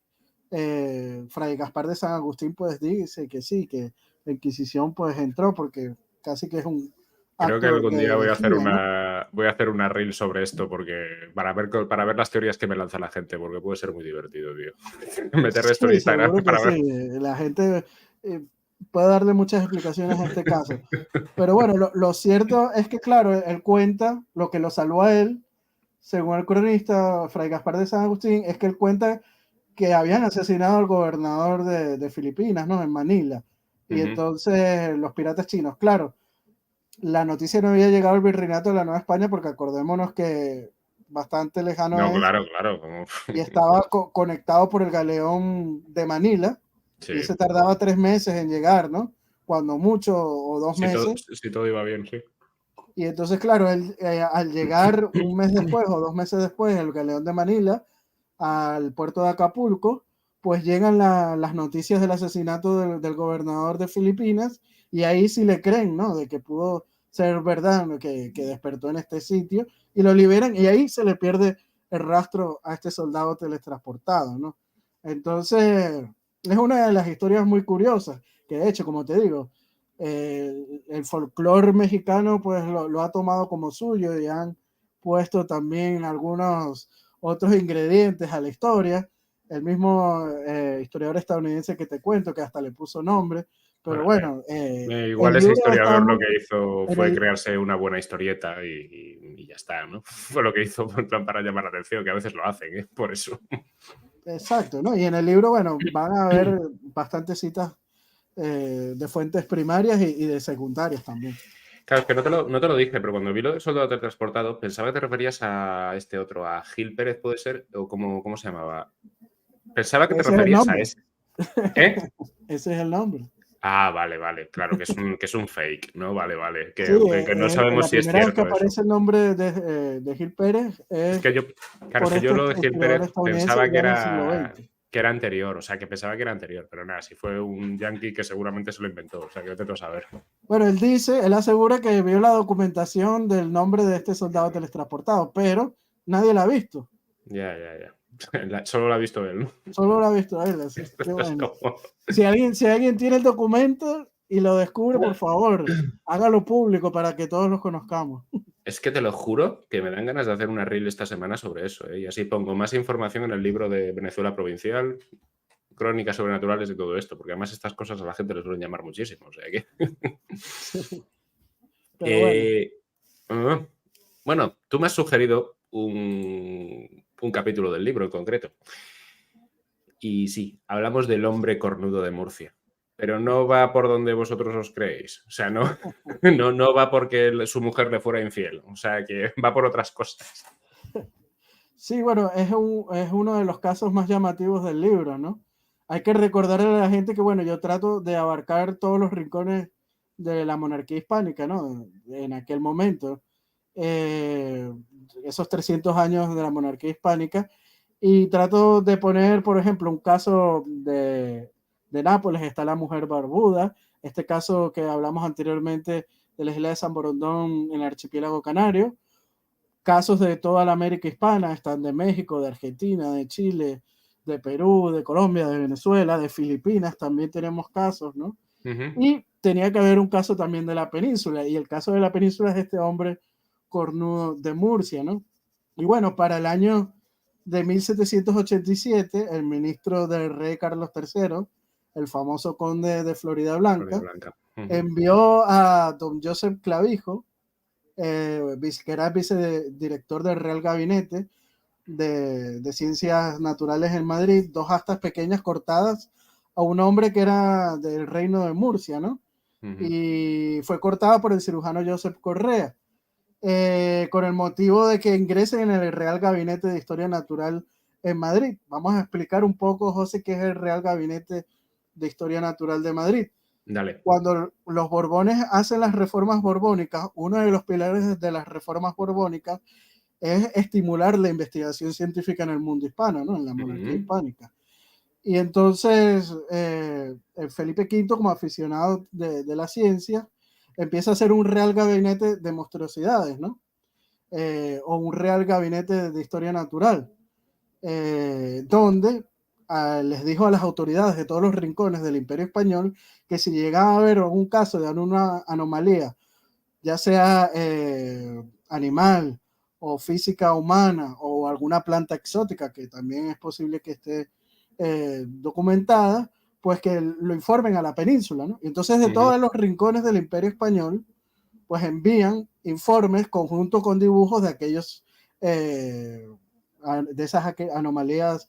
Fray Gaspar de San Agustín pues dice que sí, que la Inquisición pues entró porque casi que es un Creo que acto algún de día herejía, ¿no? voy a hacer una reel sobre esto porque para ver las teorías que me lanza la gente, porque puede ser muy divertido, tío. Meter esto en Sí, Instagram seguro que para sí. ver. La gente puede darle muchas explicaciones a este caso. Pero bueno, lo cierto es que, claro, él cuenta lo que lo salvó a él, según el cronista Fray Gaspar de San Agustín, es que él cuenta que habían asesinado al gobernador de Filipinas, ¿no? En Manila. Y Ujú. entonces los piratas chinos, claro, la noticia no había llegado al virreinato de la Nueva España porque acordémonos que bastante lejano No, es claro, claro. y estaba conectado por el galeón de Manila Sí. y ese tardaba 3 meses en llegar, ¿no? Cuando mucho, o dos meses. Si todo iba bien, sí. Y entonces, claro, él, al llegar un mes después o 2 meses después, el galeón de Manila al puerto de Acapulco, pues llegan las noticias del asesinato del gobernador de Filipinas y ahí sí le creen, ¿no? De que pudo ser verdad, ¿no? Que despertó en este sitio y lo liberan y ahí se le pierde el rastro a este soldado teletransportado, ¿no? Entonces, es una de las historias muy curiosas, que de hecho, como te digo, el folclore mexicano pues lo ha tomado como suyo y han puesto también algunos otros ingredientes a la historia. El mismo historiador estadounidense que te cuento, que hasta le puso nombre, pero Vale. bueno, el Igual ese libro está historiador lo muy... que hizo En fue el, crearse una buena historieta y ya está, ¿no? Fue lo que hizo en plan para llamar la atención, que a veces lo hacen, ¿eh? Por eso. exacto, ¿no? Y en el libro, bueno, van a haber bastantes citas de fuentes primarias y de secundarias también. Claro, es que no te lo dije, pero cuando vi lo del soldado teletransportado, pensaba que te referías a este otro, a Gil Pérez, ¿puede ser? ¿O cómo se llamaba? Pensaba que te Ese es el referías a nombre. ese. ¿Eh? Ese es el nombre. Ah, vale, vale. Claro, que es un fake, ¿no? Vale, vale. Sí, Que no sabemos la si es primera vez que cierto eso. aparece el nombre de Gil Pérez Es es que yo, claro, es por que yo este lo de Gil historiador Pérez estadounidense pensaba ya del siglo XX. que era anterior, o sea, que pensaba que era anterior, pero nada, si fue un yankee que seguramente se lo inventó, o sea, que vete tú a saber. Bueno, él asegura que vio la documentación del nombre de este soldado teletransportado, pero nadie la ha visto. Ya, ya, ya. Solo lo ha visto él, ¿no? Solo lo ha visto él, así que Es bueno. como- Si alguien tiene el documento y lo descubre, por favor, hágalo público para que todos los conozcamos. Es que te lo juro que me dan ganas de hacer una reel esta semana sobre eso, ¿eh? Y así pongo más información en el libro de Venezuela Provincial, crónicas sobrenaturales y todo esto, porque además estas cosas a la gente les suelen llamar muchísimo, o sea que... Sí, pero bueno, Eh, ah, bueno, tú me has sugerido un capítulo del libro en concreto. Y sí, hablamos del hombre cornudo de Murcia. Pero no va por donde vosotros os creéis. O sea, no, no va porque su mujer le fuera infiel. O sea, que va por otras cosas. Sí, bueno, es uno de los casos más llamativos del libro, ¿no? Hay que recordarle a la gente que, bueno, yo trato de abarcar todos los rincones de la monarquía hispánica, ¿no? En aquel momento, eh, esos 300 años de la monarquía hispánica, y trato de poner, por ejemplo, un caso de Nápoles, está la mujer barbuda, este caso que hablamos anteriormente de la isla de San Borondón en el archipiélago canario, casos de toda la América hispana, están de México, de Argentina, de Chile, de Perú, de Colombia, de Venezuela, de Filipinas, también tenemos casos, ¿no? Ujú. Y tenía que haber un caso también de la península, y el caso de la península es este hombre cornudo de Murcia, ¿no? Y bueno, para el año de 1787, el ministro del rey Carlos III, el famoso conde de Florida Florida Blanca, Blanca. Ujú. envió a don Joseph Clavijo, que era vicedirector del Real Gabinete de Ciencias Naturales en Madrid, dos astas pequeñas cortadas a un hombre que era del reino de Murcia, ¿no? Ujú. Y fue cortada por el cirujano Joseph Correa, con el motivo de que ingresen en el Real Gabinete de Historia Natural en Madrid. Vamos a explicar un poco, José, qué es el Real Gabinete de Historia Natural de Madrid. Dale. Cuando los Borbones hacen las reformas borbónicas, uno de los pilares de las reformas borbónicas es estimular la investigación científica en el mundo hispano, ¿no? En la monarquía Ujú. hispánica. Y entonces Felipe V, como aficionado de la ciencia, empieza a hacer un real gabinete de monstruosidades, ¿no? O un real gabinete de historia natural, donde les dijo a las autoridades de todos los rincones del Imperio Español que si llegaba a haber algún caso de alguna anomalía, ya sea animal o física humana o alguna planta exótica que también es posible que esté documentada, pues que lo informen a la península, ¿no? Entonces de Ujú. todos los rincones del Imperio Español, pues envían informes conjunto con dibujos de aquellos, de esas anomalías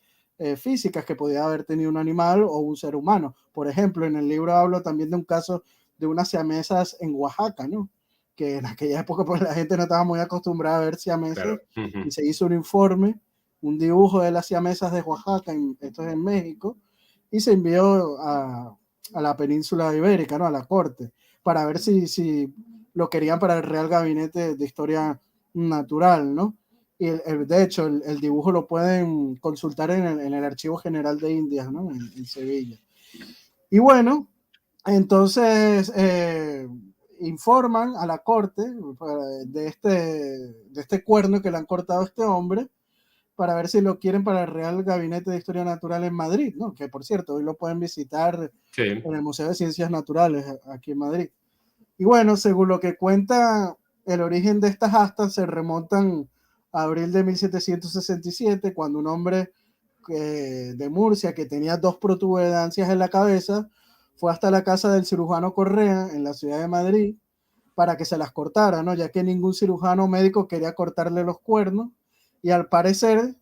físicas que podía haber tenido un animal o un ser humano. Por ejemplo, en el libro hablo también de un caso de unas siamesas en Oaxaca, ¿no? Que en aquella época pues la gente no estaba muy acostumbrada a ver siameses, Claro. Ujú. y se hizo un informe, un dibujo de las siamesas de Oaxaca, esto es en México, y se envió a la península ibérica, ¿no? A la corte, para ver si lo querían para el Real Gabinete de Historia Natural, ¿no? Y de hecho, el dibujo lo pueden consultar en el Archivo General de Indias, ¿no? En Sevilla. Y bueno, entonces informan a la corte de este cuerno que le han cortado a este hombre para ver si lo quieren para el Real Gabinete de Historia Natural en Madrid, ¿no? Que por cierto, hoy lo pueden visitar Sí. en el Museo de Ciencias Naturales aquí en Madrid. Y bueno, según lo que cuenta, el origen de estas astas se remontan a abril de 1767, cuando un hombre de Murcia que tenía dos protuberancias en la cabeza fue hasta la casa del cirujano Correa en la ciudad de Madrid para que se las cortara, ¿no? Ya que ningún cirujano médico quería cortarle los cuernos, y al parecer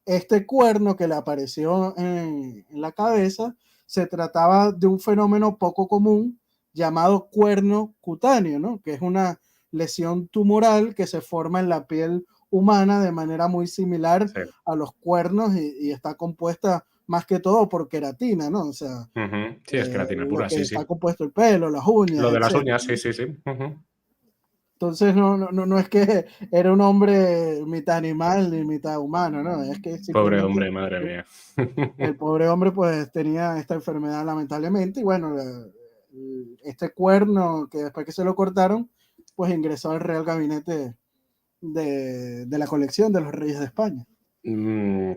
este cuerno que le apareció en la cabeza se trataba de un fenómeno poco común llamado cuerno cutáneo, ¿no? Que es una lesión tumoral que se forma en la piel humana de manera muy similar Sí. a los cuernos, y está compuesta más que todo por queratina, ¿no? O sea, Ujú. Sí, es queratina lo pura, que sí, está sí. compuesto el pelo, las uñas, Lo de las etc. uñas, sí, sí, sí. Ujú. Entonces no es que era un hombre mitad animal ni mitad humano, ¿no? Es que Pobre simplemente hombre, madre mía. el pobre hombre pues tenía esta enfermedad lamentablemente, y bueno, este cuerno que después que se lo cortaron, pues ingresó al Real Gabinete de la colección de los Reyes de España. Mm,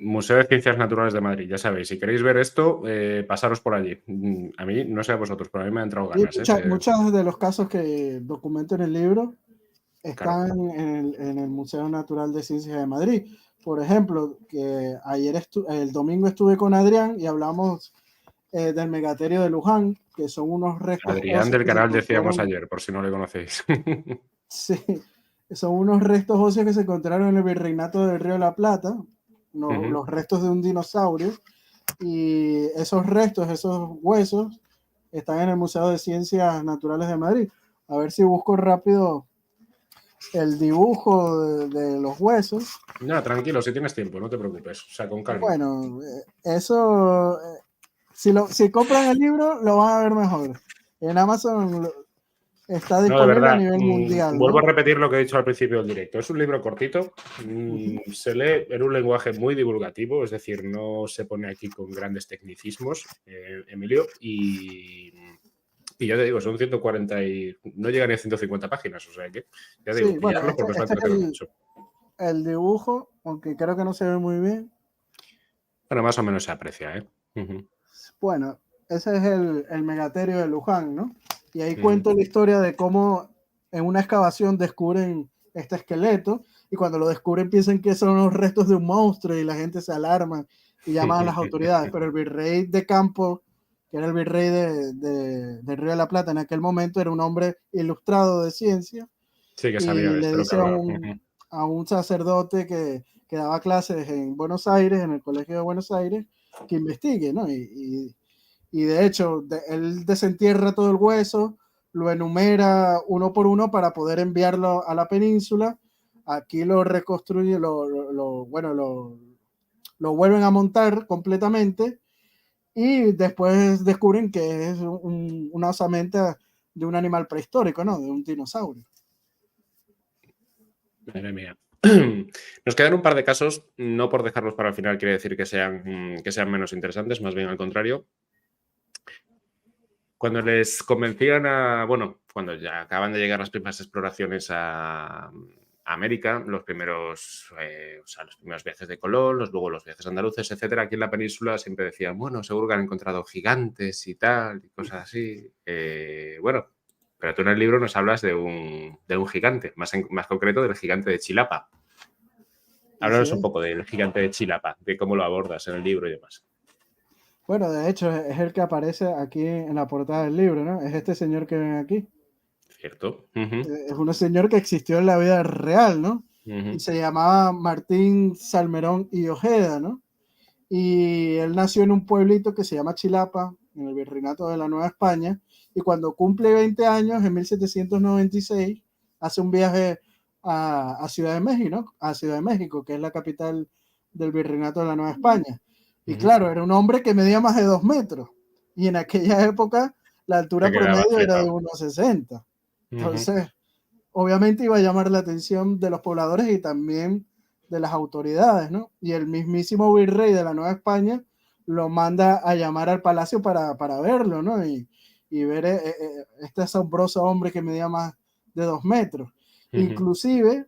Museo de Ciencias Naturales de Madrid, ya sabéis, si queréis ver esto, pasaros por allí. A mí, no sé a vosotros, pero a mí me han entrado Y ganas, ¿eh? muchos de los casos que documento en el libro Claro. están en el Museo Natural de Ciencias de Madrid. Por ejemplo, que el domingo estuve con Adrián y hablamos del megaterio de Luján, que son unos restos Adrián óseos del que se canal decíamos encontraron. ayer, por si no le conocéis. Sí, son unos restos óseos que se encontraron en el Virreinato del Río de la Plata, no, los restos de un dinosaurio, y esos restos, esos huesos, están en el Museo de Ciencias Naturales de Madrid. A ver si busco rápido el dibujo de los huesos. No, tranquilo, si tienes tiempo, no te preocupes, o sea, con calma. Bueno, eso, si compran el libro, lo van a ver mejor. En Amazon está No, de disponible a verdad, nivel mundial, vuelvo a ¿no? repetir lo que he dicho al principio del directo. Es un libro cortito, se lee en un lenguaje muy divulgativo, es decir, no se pone aquí con grandes tecnicismos, Emilio, y ya te digo, son 140 y no llegan ni a 150 páginas, o sea que, ya te digo, Sí, bueno, pillarlo porque os va a este es entretener mucho. el dibujo, aunque creo que no se ve muy bien. Bueno, más o menos se aprecia, ¿eh? Bueno, ese es el megaterio de Luján, ¿no? Y ahí Ujú. cuento la historia de cómo en una excavación descubren este esqueleto y cuando lo descubren piensan que son los restos de un monstruo y la gente se alarma y llaman a las autoridades, pero el virrey de Campo, que era el virrey del Río de la Plata en aquel momento, era un hombre ilustrado de ciencia Sí, que sabía y de le esto lo que dice hablaba. a un sacerdote que daba clases en Buenos Aires, en el Colegio de Buenos Aires, que investigue, ¿no? Y de hecho, él desentierra todo el hueso, lo enumera uno por uno para poder enviarlo a la península. Aquí lo reconstruye, bueno, lo vuelven a montar completamente y después descubren que es una osamenta de un animal prehistórico, ¿no? De un dinosaurio. Madre mía. Nos quedan un par de casos, no por dejarlos para el final quiere decir que sean menos interesantes, más bien al contrario. Cuando les convencían bueno, cuando ya acaban de llegar las primeras exploraciones a América, los primeros viajes de Colón, luego los viajes andaluces, etcétera, aquí en la península siempre decían, bueno, seguro que han encontrado gigantes y tal, y cosas así. Bueno, pero tú en el libro nos hablas de un gigante, más concreto del gigante de Chilapa. Así Háblanos un es. poco del gigante de Chilapa, de cómo lo abordas en el libro y demás. Bueno, de hecho, es el que aparece aquí en la portada del libro, ¿no? Es este señor que ven aquí. ¿Cierto? Ujú, Es un señor que existió en la vida real, ¿no? Y ujú, se llamaba Martín Salmerón y Ojeda, ¿no? Y él nació en un pueblito que se llama Chilapa, en el Virreinato de la Nueva España, y cuando cumple 20 años, en 1796, hace un viaje a Ciudad de México, ¿no? A Ciudad de México, que es la capital del Virreinato de la Nueva España. Y ujú. claro, era un hombre que medía más de 2 metros, y en aquella época la Te altura quedaba promedio era de flipado. 1,60. Ujú. Entonces, obviamente iba a llamar la atención de los pobladores y también de las autoridades, ¿no? Y el mismísimo virrey de la Nueva España lo manda a llamar al palacio para verlo, ¿no? Y ver este asombroso hombre que medía más de 2 metros. Ujú. Inclusive,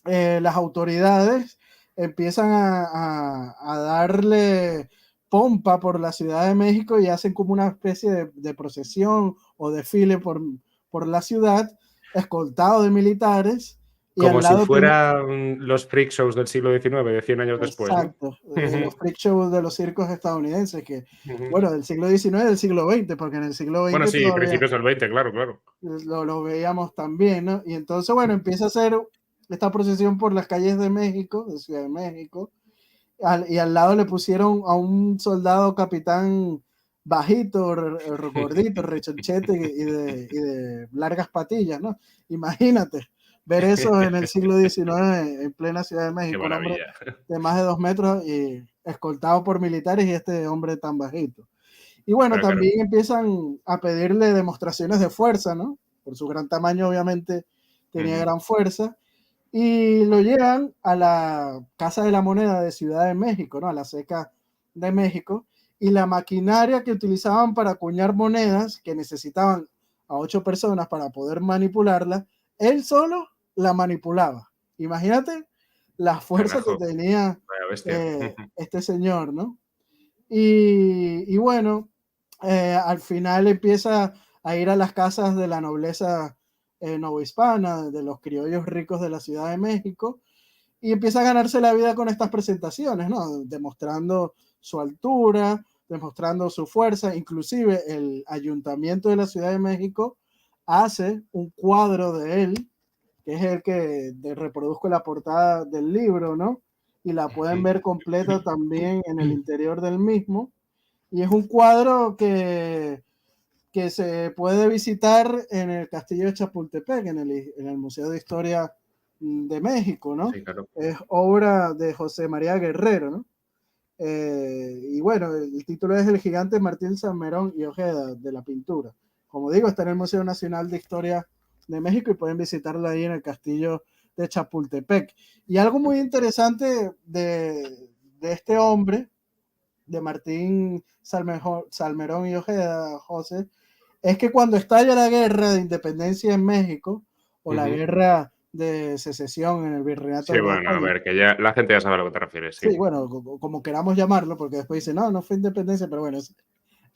las autoridades empiezan a darle pompa por la Ciudad de México y hacen como una especie de procesión o desfile por la ciudad, escoltado de militares, y Como al si lado fueran los freak shows del siglo XIX, de 100 años después, ¿no? exacto, los Ujú, freak shows de los circos estadounidenses, que, ujú. bueno, del siglo XIX y del siglo XX, porque en el siglo Bueno, XX sí, todavía principios del 20, claro, claro. lo veíamos también, ¿no? Y entonces, bueno, empieza a hacer esta procesión por las calles de México, de Ciudad de México, y al lado le pusieron a un soldado capitán bajito, gordito, rechonchete y de largas patillas, ¿no? Imagínate ver eso en el siglo XIX en plena Ciudad de Qué México, un hombre maravilla. de más de 2 metros y escoltado por militares y este hombre tan bajito. Y bueno, Pero claro. también empiezan a pedirle demostraciones de fuerza, ¿no? Por su gran tamaño, obviamente, tenía Ujú, gran fuerza y lo llevan a la Casa de la Moneda de Ciudad de México, ¿no? A la SECA de México, y la maquinaria que utilizaban para acuñar monedas, que necesitaban a 8 personas para poder manipularla, él solo la manipulaba. Imagínate la fuerza que carajo, tenía vaya bestia. Ujú, este señor, ¿no? Y bueno, al final empieza a ir a las casas de la nobleza novohispana, de los criollos ricos de la Ciudad de México, y empieza a ganarse la vida con estas presentaciones, ¿no? Demostrando su altura, demostrando su fuerza, inclusive el ayuntamiento de la Ciudad de México hace un cuadro de él que es el que reproduzco la portada del libro, ¿no? Y la pueden ver completa también en el interior del mismo. Y es un cuadro que se puede visitar en el Castillo de Chapultepec, en el Museo de Historia de México, ¿no? Sí, claro. Es obra de José María Guerrero, ¿no? Y bueno, el título es El gigante Martín Salmerón y Ojeda de la pintura. Como digo, está en el Museo Nacional de Historia de México y pueden visitarlo ahí en el Castillo de Chapultepec. Y algo muy interesante de este hombre, de Martín Salmerón y Ojeda, José, es que cuando estalla la guerra de independencia en México o la guerra de secesión en el Virreinato Sí, de Nueva bueno, a España, ver, que ya la gente ya sabe a lo que te refieres, sí. sí, bueno, como queramos llamarlo, porque después dicen, no, no fue independencia, pero bueno, es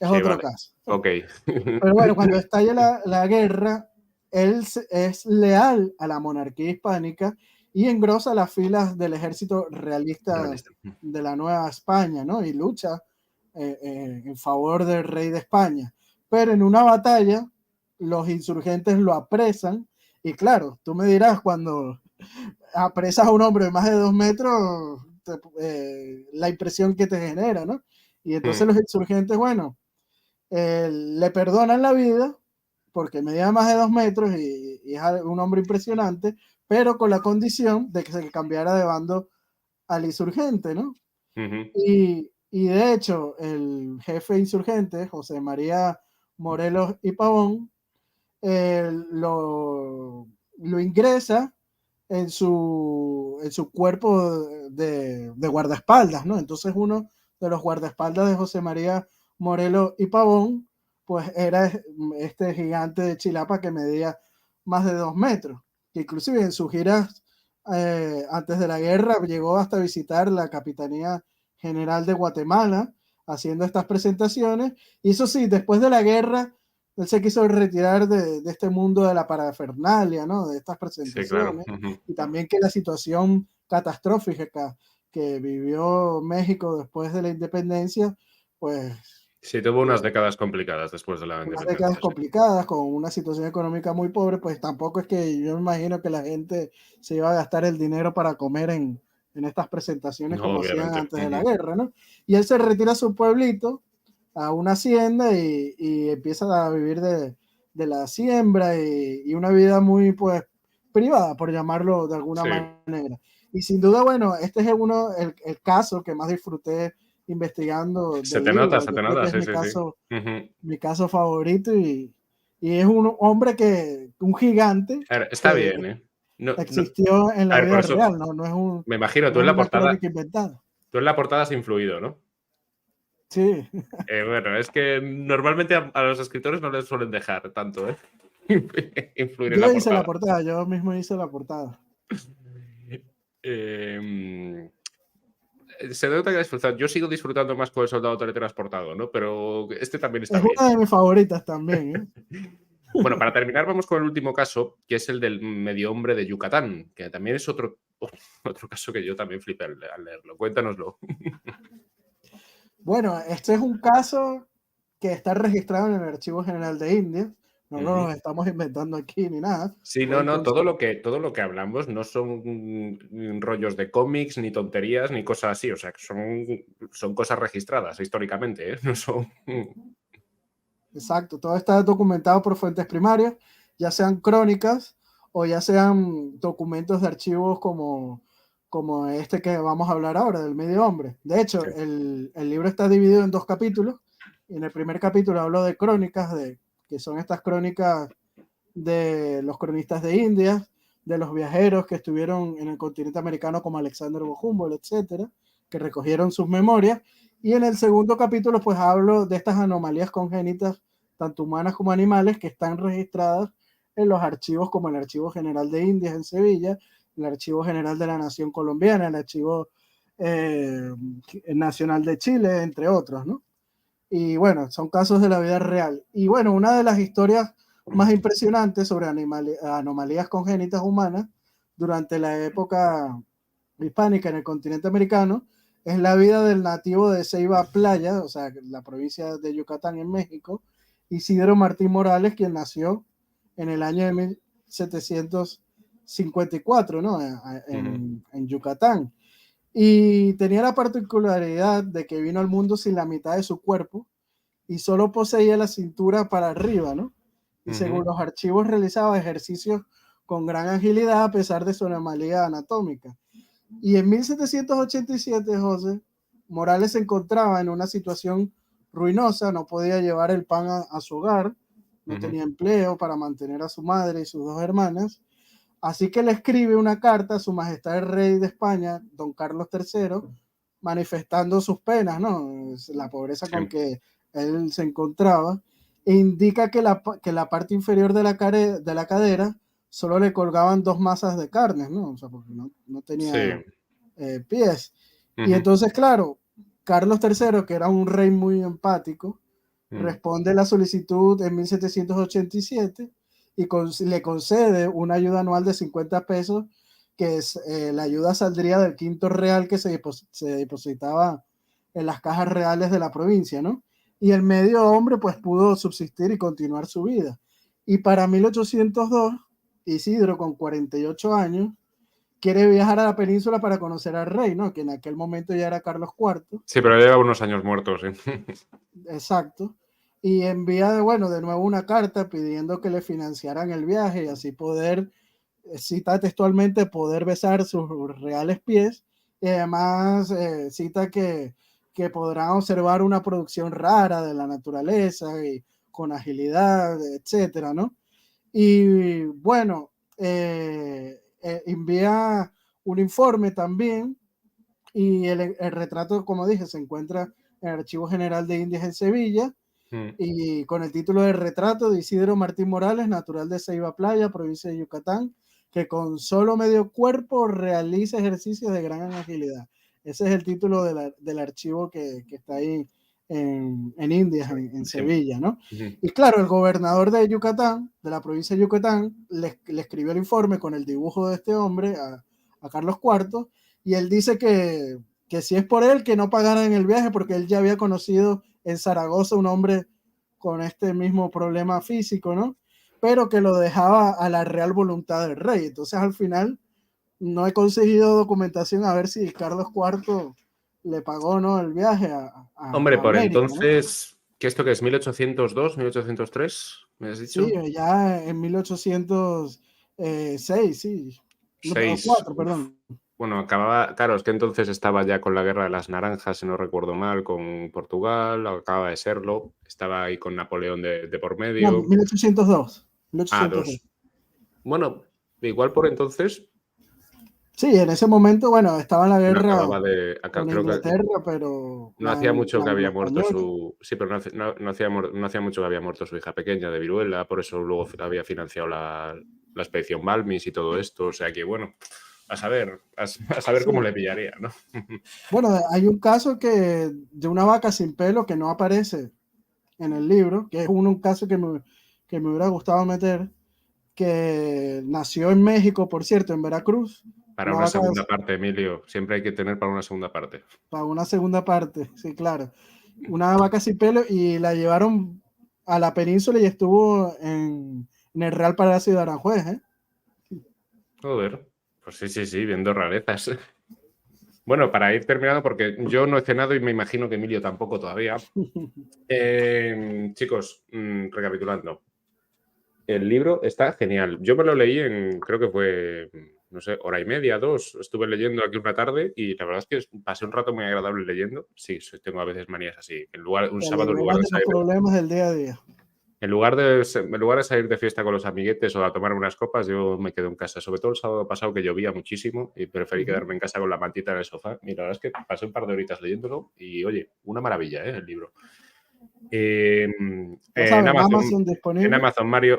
Sí, otro vale. caso. Ok. Pero bueno, cuando estalla la guerra, él es leal a la monarquía hispánica y engrosa las filas del ejército realista Realista. de la Nueva España, ¿no? Y lucha en favor del rey de España. Pero en una batalla, los insurgentes lo apresan y claro, tú me dirás, cuando apresas a un hombre de más de 2 metros, la impresión que te genera, ¿no? Y entonces los insurgentes, bueno, le perdonan la vida porque medía más de 2 metros y es un hombre impresionante, pero con la condición de que se cambiara de bando al insurgente, ¿no? Y de hecho, el jefe insurgente, José María Morelos y Pavón, lo ingresa en su cuerpo de guardaespaldas, ¿no? Entonces uno de los guardaespaldas de José María Morelos y Pavón, pues era este gigante de Chilapa que medía más de 2 metros, que inclusive en sus giras antes de la guerra llegó hasta visitar la Capitanía General de Guatemala haciendo estas presentaciones, y eso sí, después de la guerra él se quiso retirar de este mundo de la parafernalia, ¿no? De estas Sí, claro. presentaciones, y también que la situación catastrófica que vivió México después de la independencia, pues Sí, tuvo unas décadas complicadas después de la unas décadas independencia, sí. complicadas, con una situación económica muy pobre, pues tampoco es que yo me imagino que la gente se iba a gastar el dinero para comer en estas presentaciones No, como hacían obviamente. antes de la guerra, ¿no? Y él se retira a su pueblito, a una hacienda y empieza a vivir de la siembra y una vida muy, pues, privada, por llamarlo de alguna Sí. manera. Y sin duda, bueno, este es el caso que más disfruté investigando Se del te nota, libro. se Yo te creo que nota, es sí, sí, sí. Ujú. mi caso favorito y es un hombre un gigante A ver, está que bien, ¿eh? No, no. existió en A la ver, por vida eso, real, me imagino, no es una crónica inventada. tú en la portada has influido, ¿no? Sí, Bueno, es que normalmente a los escritores no les suelen dejar tanto, ¿eh? Influir en la yo hice la portada. portada, yo mismo hice la portada. Em, Se nota que disfrutar. Yo sigo disfrutando más con el soldado teletransportado, ¿no? Pero este también está Es bien. una de mis favoritas también, Bueno, para terminar, vamos con el último caso, que es el del medio hombre de Yucatán, que también es otro caso que yo también flipé al leerlo. Cuéntanoslo. Bueno, este es un caso que está registrado en el Archivo General de India. No Ujú. nos estamos inventando aquí ni nada. Sí, no, Pueden no, consultar. todo lo que hablamos no son rollos de cómics, ni tonterías, ni cosas así. O sea, que son cosas registradas históricamente, ¿eh? No son. Exacto, todo está documentado por fuentes primarias, ya sean crónicas o ya sean documentos de archivos como este que vamos a hablar ahora, del medio hombre. De hecho, Sí. el libro está dividido en 2 capítulos, y en el primer capítulo hablo de crónicas, que son estas crónicas de los cronistas de India, de los viajeros que estuvieron en el continente americano como Alexander von Humboldt, etcétera, que recogieron sus memorias. Y en el segundo capítulo, pues hablo de estas anomalías congénitas, tanto humanas como animales, que están registradas en los archivos como el Archivo General de Indias en Sevilla, el Archivo General de la Nación Colombiana, el Archivo eh, Nacional de Chile, entre otros, ¿no? Y bueno, son casos de la vida real. Y bueno, una de las historias más impresionantes sobre anomalías congénitas humanas durante la época hispánica en el continente americano es la vida del nativo de Ceiba Playa, o sea, la provincia de Yucatán en México, Isidro Martín Morales, quien nació en el año de 1760 54, ¿no? Ujú, En Yucatán. Y tenía la particularidad de que vino al mundo sin la mitad de su cuerpo y solo poseía la cintura para arriba, ¿no? Y según ujú. los archivos realizaba ejercicios con gran agilidad a pesar de su anomalía anatómica. Y en 1787, José, Morales se encontraba en una situación ruinosa, no podía llevar el pan a su hogar, no Ujú. tenía empleo para mantener a su madre y sus dos hermanas, así que le escribe una carta a su majestad el rey de España, don Carlos III, manifestando sus penas, ¿no? La pobreza con Sí, que él se encontraba, e indica que la parte inferior de la cadera solo le colgaban dos masas de carne, ¿no? O sea, porque no sí. tenía pies. Y Ujú, entonces, claro, Carlos III, que era un rey muy empático, mm. responde la solicitud en 1787 y le concede una ayuda anual de 50 pesos, que es, la ayuda saldría del quinto real que se depositaba en las cajas reales de la provincia, ¿no? Y el medio hombre pues pudo subsistir y continuar su vida. Y para 1802, Isidro, con 48 años, quiere viajar a la península para conocer al rey, ¿no? Que en aquel momento ya era Carlos IV. Sí, pero lleva unos años muertos, sí. Exacto. Y envía, bueno, de nuevo una carta pidiendo que le financiaran el viaje y así poder, cita textualmente, poder besar sus reales pies. Y además cita que podrán observar una producción rara de la naturaleza y con agilidad, etcétera, ¿no? Y bueno, envía un informe también y el retrato, como dije, se encuentra en el Archivo General de Indias en Sevilla Mm. y con el título de Retrato de Isidro Martín Morales, natural de Ceiba Playa, provincia de Yucatán, que con solo medio cuerpo realiza ejercicios de gran agilidad. Ese es el título del archivo que está ahí en Indias, en Sí. Sevilla, ¿no? Ujú. Y claro, el gobernador de Yucatán, de la provincia de Yucatán, le escribió el informe con el dibujo de este hombre a Carlos IV, y él dice que si es por él, que no pagaran el viaje, porque él ya había conocido en Zaragoza un hombre con este mismo problema físico, ¿no? Pero que lo dejaba a la real voluntad del rey. Entonces, al final, no he conseguido documentación a ver si Carlos IV le pagó, ¿no?, el viaje Hombre, a por América, ¿no? entonces, ¿qué esto que es? ¿1802, 1803? ¿Me has Sí, dicho? ya en 1806, sí. No, Seis. 4, Uf. perdón. Bueno, acababa, claro, es que entonces estaba ya con la Guerra de las Naranjas, si no recuerdo mal, con Portugal, acababa de serlo, estaba ahí con Napoleón de por No, medio. 1802. Ah, 1802. dos. Bueno, igual por entonces Sí, en ese momento, bueno, estaba en la no guerra acababa de, con creo que Inglaterra, pero no hacía mucho la que había muerto anglo-española. sí, pero no hacía mucho que había muerto su hija pequeña de viruela, por eso luego había financiado la expedición Balmis y todo esto, o sea que bueno, a saber cómo Sí. le pillaría, ¿no? Bueno, hay un caso de una vaca sin pelo que no aparece en el libro, que es un caso que me hubiera gustado meter, que nació en México, por cierto, en Veracruz, Para una una vaca segunda parte, Emilio, siempre hay que tener para una segunda parte. para una segunda parte, sí, claro, una vaca sin pelo y la llevaron a la península y estuvo en el Real Palacio de Aranjuez, ¿eh? Joder, pues sí, sí, sí, viendo rarezas. Bueno, para ir terminando, porque yo no he cenado y me imagino que Emilio tampoco todavía. Chicos, recapitulando. El libro está genial. Yo me lo leí en, creo que fue, no sé, hora y media, dos. Estuve leyendo aquí una tarde y la verdad es que pasé un rato muy agradable leyendo. Sí, tengo a veces manías así. Un Te sábado, en lugar liberas de de los salir, problemas del día a día. en lugar de salir de fiesta con los amiguetes o a tomar unas copas, yo me quedo en casa. Sobre todo el sábado pasado que llovía muchísimo y preferí Ujú. quedarme en casa con la mantita en el sofá. Y la verdad es que pasé un par de horitas leyéndolo y, oye, una maravilla, ¿eh? El libro. Ya En sabes, en Amazon, Amazon disponible.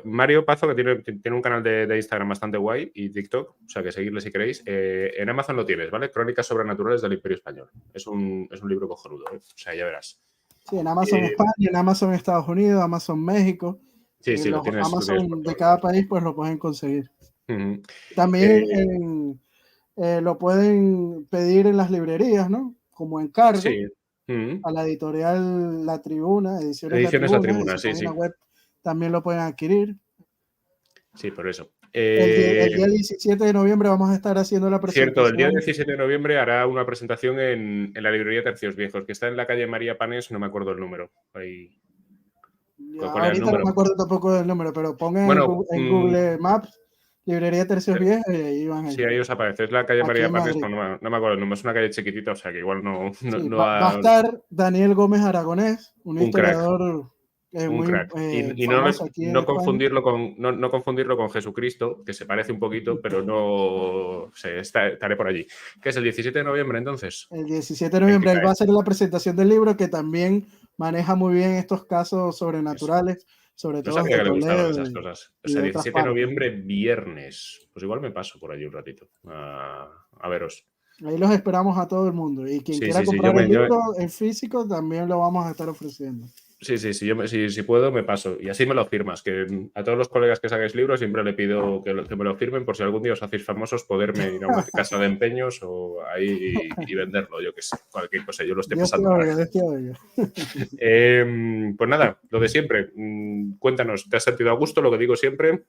Mario Pazo, que tiene un canal de Instagram bastante guay y TikTok, o sea que seguirle si queréis. En Amazon lo tienes, ¿vale? Crónicas sobrenaturales del Imperio Español. Es un libro cojonudo, ¿eh? O sea, ya verás. Sí, en Amazon Eh, España, en Amazon Estados Unidos, Amazon México. sí, Y sí, los lo tienes por Amazon de todos cada lados. país pues lo pueden conseguir. Ujú. También Eh, lo pueden pedir en las librerías, ¿no? Como encargo sí. Ujú. a la editorial La Tribuna, Ediciones La Ediciones La Tribuna, en Tribuna, su sí, página sí. web también lo pueden adquirir. Sí, por eso. El día 17 de noviembre vamos a estar haciendo la Cierto, el día presentación. 17 de noviembre hará una presentación en la librería Tercios Viejos, que está en la calle María Panés, no me acuerdo el número. Ahí. Ya, ¿Cuál era el ahorita no número? me acuerdo tampoco del número, pero pongan Bueno, En Google Maps, librería Tercios Viejos, y ahí van a sí, ahí llegar. os aparece. Es la calle Aquí María en Panés, Madrid. no me acuerdo el número. Es una calle chiquitita, o sea que igual no, Sí, no va a ha... estar Daniel Gómez Aragonés, un Un crack. historiador Un muy crack. Y famoso aquí en no España. confundirlo no confundirlo con Jesucristo, que se parece un poquito, pero no sé, estaré por allí. ¿Qué es el 17 de noviembre entonces? El 17 de El que noviembre ahí cae. va a ser la presentación del libro, que también maneja muy bien estos casos Eso. sobrenaturales, sobre No todo sabía de que le gustaban Toledo esas cosas. O y sea, de otras 17 de partes, ¿no? noviembre, viernes. Pues igual me paso por allí un ratito a veros. Ahí los esperamos a todo el mundo. Y quien Sí, quiera sí, sí. comprar el libro en físico, también lo vamos a estar ofreciendo. Sí, sí, sí, si puedo me paso. Y así me lo firmas, que a todos los colegas que saquéis libros siempre le pido que me lo firmen por si algún día os hacéis famosos, poderme ir a una casa de empeños o ahí y venderlo, yo que sé, cualquier cosa, yo lo estoy Dios te pasando mal. oiga, Dios te oiga. Pues nada, lo de siempre. Cuéntanos, ¿te has sentido a gusto? Lo que digo siempre.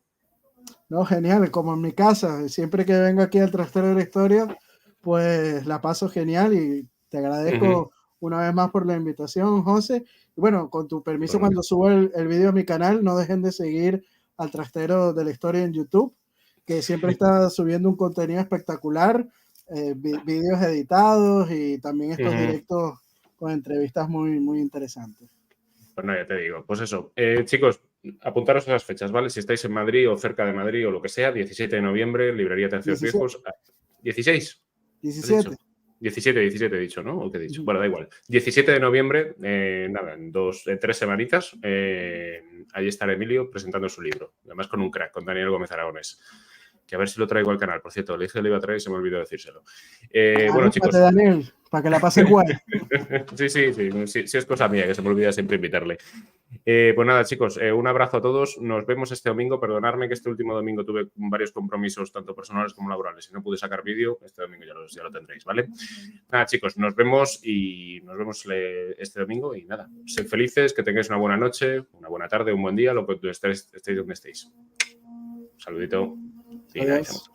No, genial, como en mi casa, siempre que vengo aquí al Trastero de la Historia, pues la paso genial y te Ujú. agradezco una vez más por la invitación, José. Y bueno, con tu permiso, Igualmente. cuando suba el video a mi canal, no dejen de seguir al Trastero de la Historia en YouTube, que siempre está subiendo un contenido espectacular, videos editados y también estos Ujú. directos con entrevistas muy interesantes. Pues no, ya te digo. Pues eso. Chicos, apuntaros a esas fechas, ¿vale? Si estáis en Madrid o cerca de Madrid o lo que sea, 17 de noviembre, librería Tercios 17, Viejos. 16, ¿has 17. dicho? 17 he dicho, ¿no? ¿O qué he dicho? Bueno, da igual. 17 de noviembre, nada, en 3 semanitas, allí estará Emilio presentando su libro. Además con un crack, con Daniel Gómez Aragonés. Que a ver si lo traigo al canal. Por cierto, le dije que lo iba a traer y se me olvidó decírselo. Bueno, Anímate, chicos. Daniel, para que la pases guay. Sí, es cosa mía, que se me olvida siempre invitarle. Pues nada, chicos, un abrazo a todos. Nos vemos este domingo. Perdonadme que este último domingo tuve varios compromisos, tanto personales como laborales, y no pude sacar vídeo. Este domingo ya lo tendréis, ¿vale? Nada, chicos, nos vemos este domingo. Y nada, sed felices, que tengáis una buena noche, una buena tarde, un buen día, lo que estéis donde estéis. Un saludito. Y nada, Adiós.